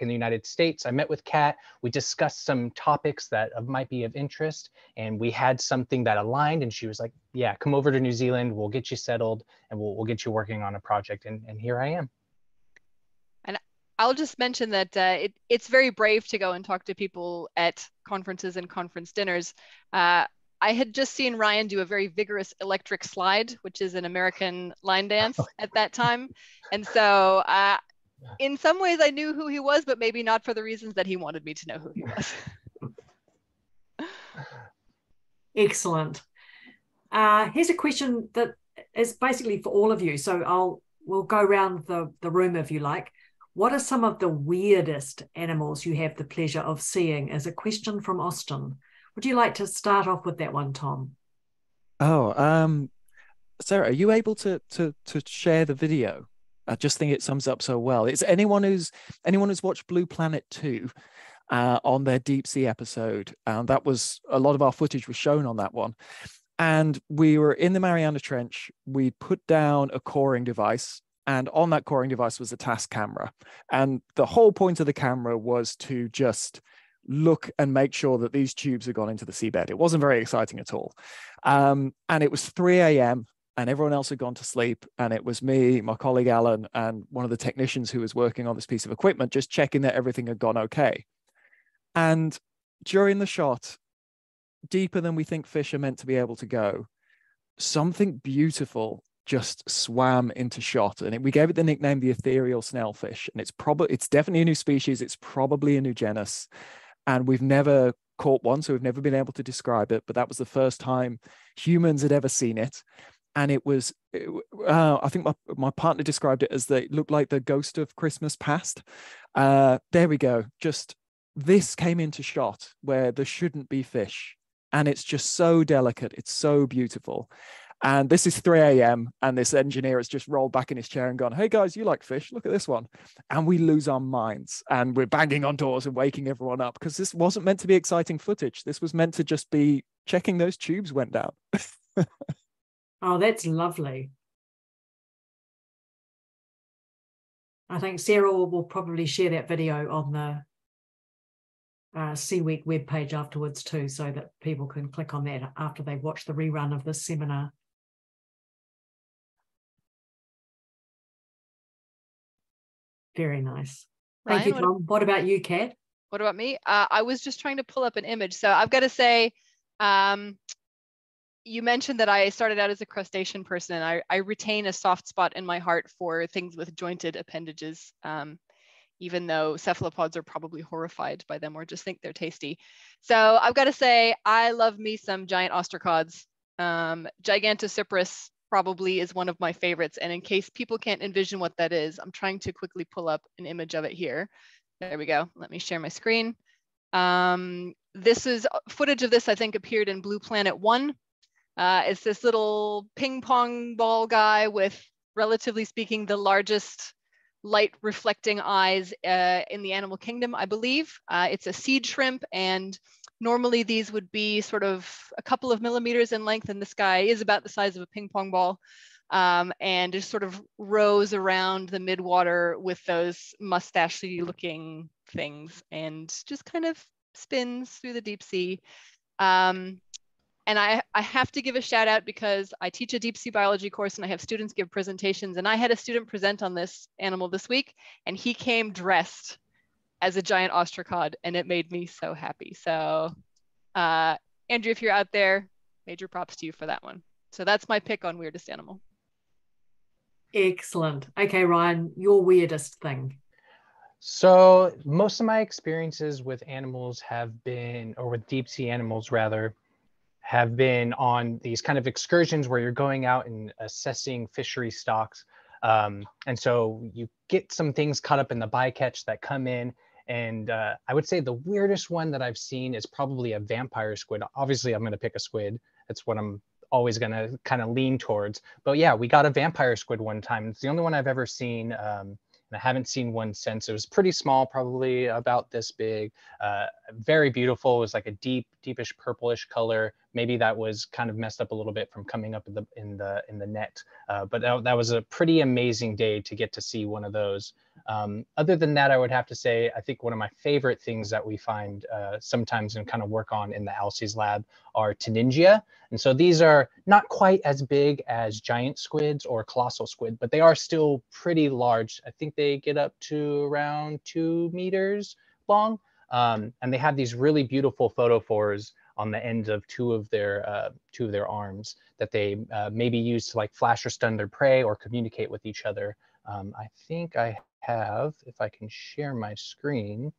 United States, I met with Kat. We discussed some topics that might be of interest, and we had something that aligned. And she was like, "Yeah, come over to New Zealand. We'll get you settled, and we'll get you working on a project." And here I am. And I'll just mention that it's very brave to go and talk to people at conferences and conference dinners. I had just seen Ryan do a very vigorous electric slide, which is an American line dance at that time. And so in some ways I knew who he was, but maybe not for the reasons that he wanted me to know who he was. Excellent. Here's a question that is basically for all of you. So we'll go around the room if you like. What are some of the weirdest animals you have the pleasure of seeing? Is a question from Austin. Would you like to start off with that one, Tom? Oh, Sarah, are you able to share the video? I just think it sums up so well. It's anyone who's watched Blue Planet 2 on their deep sea episode. That was a lot of our footage was shown on that one. And we were in the Mariana Trench. We put down a coring device, and on that coring device was a task camera. And the whole point of the camera was to just look and make sure that these tubes had gone into the seabed. It wasn't very exciting at all. And it was 3 a.m. and everyone else had gone to sleep. And it was me, my colleague Alan, and one of the technicians who was working on this piece of equipment, just checking that everything had gone okay. And during the shot, deeper than we think fish are meant to be able to go, something beautiful just swam into shot. And we gave it the nickname the ethereal snailfish. And it's definitely a new species. It's probably a new genus. And we've never caught one, so we've never been able to describe it. But that was the first time humans had ever seen it. And it was, I think my partner described it as it looked like the ghost of Christmas past. There we go. Just this came into shot where there shouldn't be fish. And it's just so delicate. It's so beautiful. And this is 3 a.m. and this engineer has just rolled back in his chair and gone, "Hey guys, you like fish? Look at this one." And we lose our minds and we're banging on doors and waking everyone up because this wasn't meant to be exciting footage. This was meant to just be checking those tubes went down. Oh, that's lovely. I think Sarah will probably share that video on the Sea Week webpage afterwards too, so that people can click on that after they've watched the rerun of this seminar. Very nice. Thank you, Tom. What about you, Kat? What about me? I was just trying to pull up an image. So I've got to say, you mentioned that I started out as a crustacean person, and I retain a soft spot in my heart for things with jointed appendages, even though cephalopods are probably horrified by them or just think they're tasty. So I've got to say, I love me some giant ostracods. Gigantocyprus probably is one of my favorites. And in case people can't envision what that is, I'm trying to quickly pull up an image of it here. There we go. Let me share my screen. This is footage of this, I think, appeared in Blue Planet 1. It's this little ping pong ball guy with, relatively speaking, the largest light reflecting eyes in the animal kingdom, I believe. It's a seed shrimp, and normally these would be sort of a couple of millimeters in length, and this guy is about the size of a ping pong ball, and just sort of rows around the midwater with those mustachy looking things and just kind of spins through the deep sea. And I have to give a shout out because I teach a deep sea biology course and I have students give presentations, and I had a student present on this animal this week, and he came dressed as a giant ostracod, and it made me so happy. So Andrew, if you're out there, major props to you for that one. So that's my pick on weirdest animal. Excellent. Okay, Ryan, your weirdest thing. So most of my experiences with animals have been, or with deep sea animals rather, have been on these kind of excursions where you're going out and assessing fishery stocks. And so you get some things caught up in the bycatch that come in. And I would say the weirdest one that I've seen is probably a vampire squid. Obviously, I'm going to pick a squid. That's what I'm always going to kind of lean towards. But yeah, we got a vampire squid one time. It's the only one I've ever seen. And I haven't seen one since. It was pretty small, probably about this big, very beautiful. It was like a deepish purplish color. Maybe that was kind of messed up a little bit from coming up in the net. But that was a pretty amazing day to get to see one of those. Other than that, I would have to say, I think one of my favorite things that we find sometimes and kind of work on in the ALCES lab are Teningia. And so these are not quite as big as giant squids or colossal squid, but they are still pretty large. I think they get up to around 2 meters long. And they have these really beautiful photophores on the ends of two of their arms that they maybe use to like flash or stun their prey or communicate with each other. I think I have, if I can share my screen.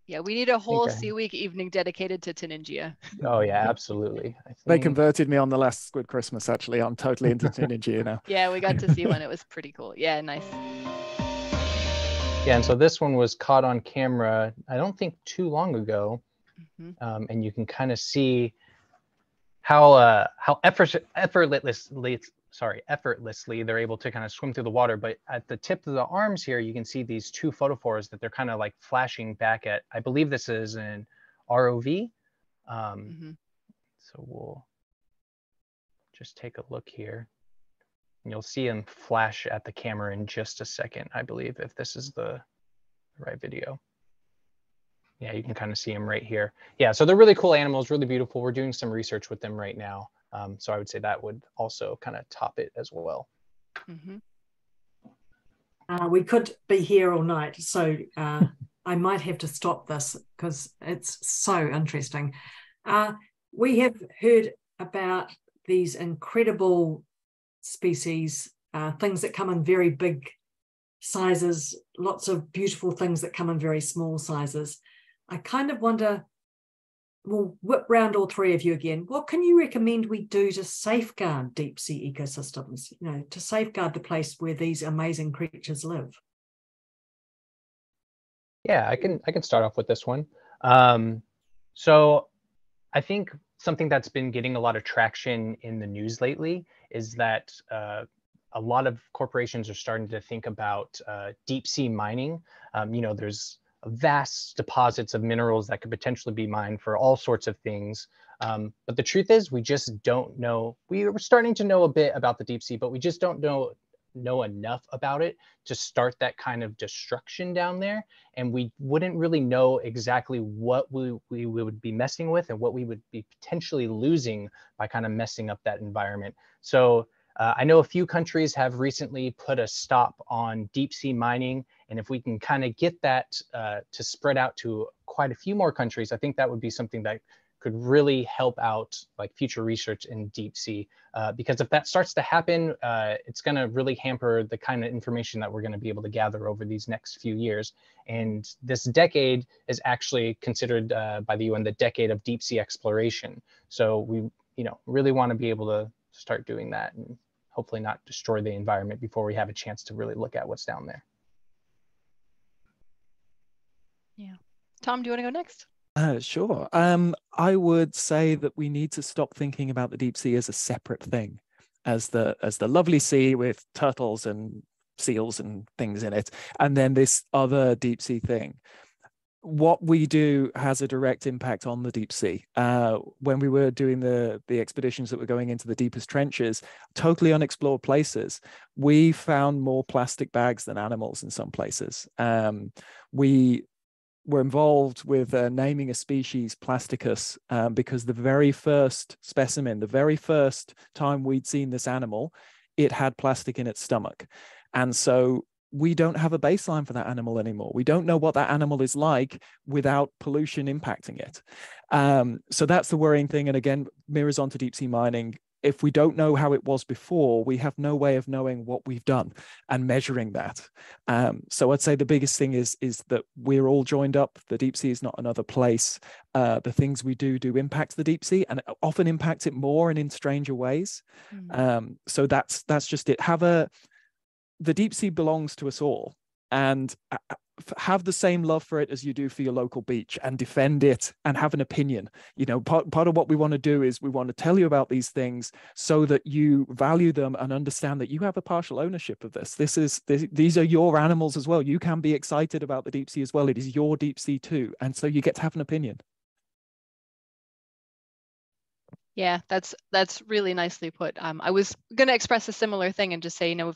Yeah, we need a whole Sea Week evening dedicated to Teningia. Oh yeah, absolutely. They converted me on the last Squid Christmas, actually. I'm totally into Teningia now. Yeah, we got to see one. It was pretty cool. Yeah, nice. Yeah, and so this one was caught on camera, I don't think too long ago. Mm-hmm. And you can kind of see how effortlessly they're able to kind of swim through the water. But at the tip of the arms here, you can see these two photophores that they're kind of like flashing back at. I believe this is an ROV. So we'll just take a look here. And you'll see them flash at the camera in just a second, I believe, if this is the right video. Yeah, you can kind of see them right here. Yeah, so they're really cool animals, really beautiful. We're doing some research with them right now. So I would say that would also kind of top it as well. We could be here all night, so I might have to stop this because it's so interesting. We have heard about these incredible species, things that come in very big sizes, lots of beautiful things that come in very small sizes. I kind of wonder, we'll whip round all three of you again. What can you recommend we do to safeguard deep sea ecosystems, you know, to safeguard the place where these amazing creatures live? Yeah, I can start off with this one. So I think something that's been getting a lot of traction in the news lately is that a lot of corporations are starting to think about deep sea mining. You know, there's vast deposits of minerals that could potentially be mined for all sorts of things. But the truth is, we just don't know. We were starting to know a bit about the deep sea, but we just don't know enough about it to start that kind of destruction down there. And we wouldn't really know exactly what we would be messing with and what we would be potentially losing by kind of messing up that environment. So I know a few countries have recently put a stop on deep sea mining. And if we can kind of get that to spread out to quite a few more countries, I think that would be something that could really help out like future research in deep sea. Because if that starts to happen, it's going to really hamper the kind of information that we're going to be able to gather over these next few years. And this decade is actually considered by the UN the decade of deep sea exploration. So we, really want to be able to start doing that and hopefully not destroy the environment before we have a chance to really look at what's down there. Yeah. Tom, do you want to go next? Sure. I would say that we need to stop thinking about the deep sea as a separate thing, as the lovely sea with turtles and seals and things in it, and then this other deep sea thing. What we do has a direct impact on the deep sea. When we were doing the expeditions that were going into the deepest trenches, totally unexplored places, we found more plastic bags than animals in some places. We were involved with naming a species Plasticus because the very first specimen, the very first time we'd seen this animal, it had plastic in its stomach. And so we don't have a baseline for that animal anymore. We don't know what that animal is like without pollution impacting it. So that's the worrying thing. And again, mirrors onto deep sea mining. if we don't know how it was before, we have no way of knowing what we've done and measuring that. So I'd say the biggest thing is that we're all joined up. The deep sea is not another place. The things we do impact the deep sea, and often impact it more and in stranger ways. So that's just it. The deep sea belongs to us all, and have the same love for it as you do for your local beach, and defend it and have an opinion. You know, part of what we want to do is we want to tell you about these things so that you value them and understand that you have a partial ownership of this. These are your animals as well. You can be excited about the deep sea as well. It is your deep sea too. And so you get to have an opinion. Yeah, that's really nicely put. I was going to express a similar thing and just say, you know,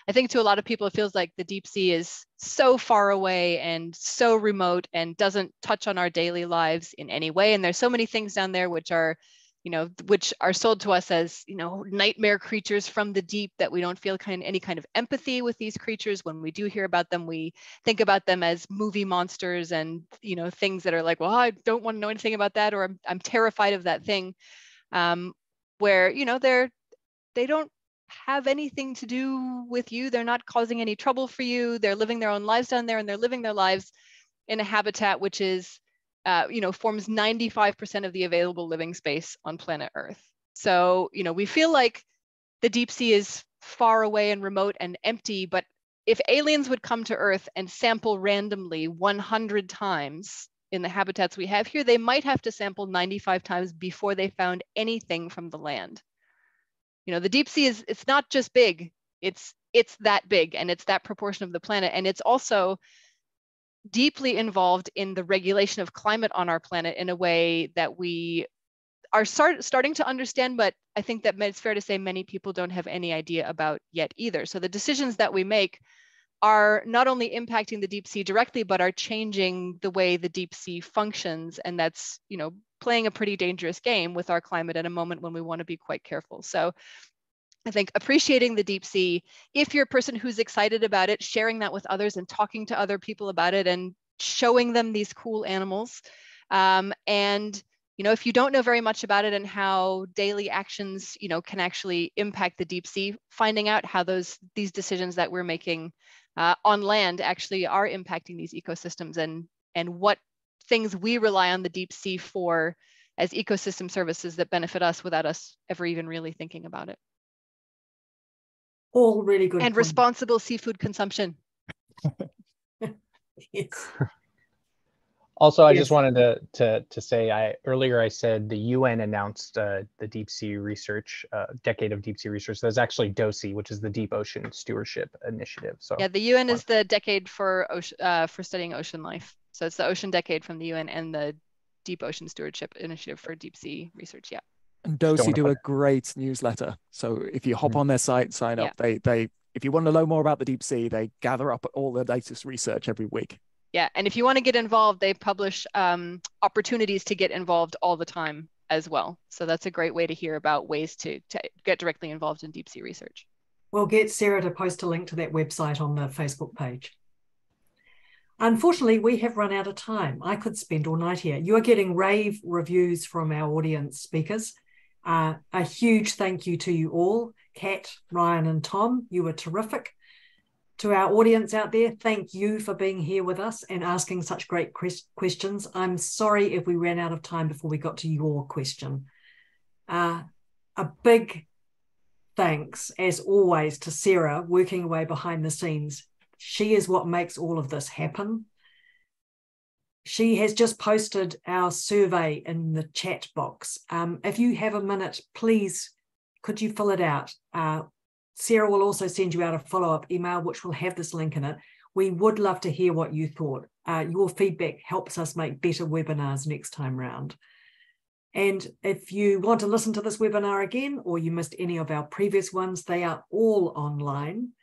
I think to a lot of people, it feels like the deep sea is so far away and so remote and doesn't touch on our daily lives in any way. And there's so many things down there which are sold to us as, you know, nightmare creatures from the deep, that we don't feel any kind of empathy with these creatures. When we do hear about them, we think about them as movie monsters and, you know, things that are like, well, I don't want to know anything about that, or I'm terrified of that thing. Where, you know, they don't have anything to do with you. They're not causing any trouble for you. They're living their own lives down there, and they're living their lives in a habitat which is, forms 95% of the available living space on planet Earth. So, you know, we feel like the deep sea is far away and remote and empty, but if aliens would come to Earth and sample randomly 100 times in the habitats we have here, they might have to sample 95 times before they found anything from the land. You know, the deep sea it's not just big, it's that big, and it's that proportion of the planet. And it's also deeply involved in the regulation of climate on our planet in a way that we are starting to understand, but I think that it's fair to say many people don't have any idea about yet either. So the decisions that we make are not only impacting the deep sea directly, but are changing the way the deep sea functions. And that's, you know, playing a pretty dangerous game with our climate at a moment when we want to be quite careful. So I think appreciating the deep sea, if you're a person who's excited about it, sharing that with others and talking to other people about it and showing them these cool animals. And, you know, if you don't know very much about it and how daily actions, you know, can actually impact the deep sea, finding out how these decisions that we're making on land actually are impacting these ecosystems, and what things we rely on the deep sea for as ecosystem services that benefit us without us ever even really thinking about it. All really good. And responsible seafood consumption. Yes. Also, I just wanted to say, earlier I said the UN announced the deep sea research, decade of deep sea research. That's actually DOSI, which is the Deep Ocean Stewardship Initiative. So yeah, the UN is the decade for studying ocean life. So it's the ocean decade from the UN and the Deep Ocean Stewardship Initiative for deep sea research. Yeah. And DOSI do a great newsletter. So if you hop on their site, sign up. They if you want to know more about the deep sea, they gather up all the latest research every week. Yeah, and if you want to get involved, they publish opportunities to get involved all the time as well. So that's a great way to hear about ways to get directly involved in deep sea research. We'll get Sarah to post a link to that website on the Facebook page. Unfortunately, we have run out of time. I could spend all night here. You are getting rave reviews from our audience speakers. A huge thank you to you all. Kat, Ryan, and Tom, you were terrific. To our audience out there, thank you for being here with us and asking such great questions. I'm sorry if we ran out of time before we got to your question. A big thanks, as always, to Sarah working away behind the scenes. She is what makes all of this happen. She has just posted our survey in the chat box. If you have a minute, please, could you fill it out? Sarah will also send you out a follow-up email, which will have this link in it. We would love to hear what you thought. Your feedback helps us make better webinars next time round. And if you want to listen to this webinar again, or you missed any of our previous ones, they are all online.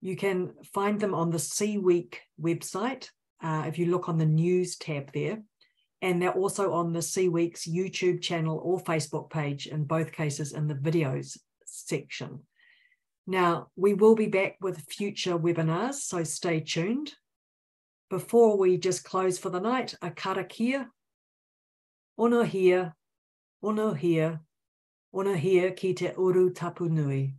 You can find them on the Sea Week website, if you look on the news tab there. And they're also on the Sea Week's YouTube channel or Facebook page, in both cases in the videos section. Now, we will be back with future webinars, so stay tuned. Before we just close for the night, a karakia. Ono hia, Ona hia ki te uru tapu nui,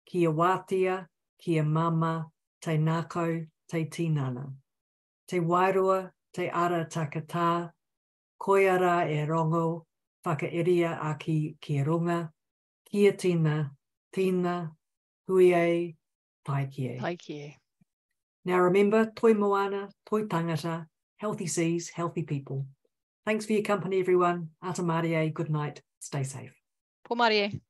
kia wātia, kia mama, te nākau, te tinana. Te wairua, te ara takatā, koiara e rongo, whakairia aki ki runga, kia tina, hui e, tai kie. Tai kie. Now remember, toi moana, toi tangata, healthy seas, healthy people. Thanks for your company, everyone. Ata Marie, good night. Stay safe. Pō Marie.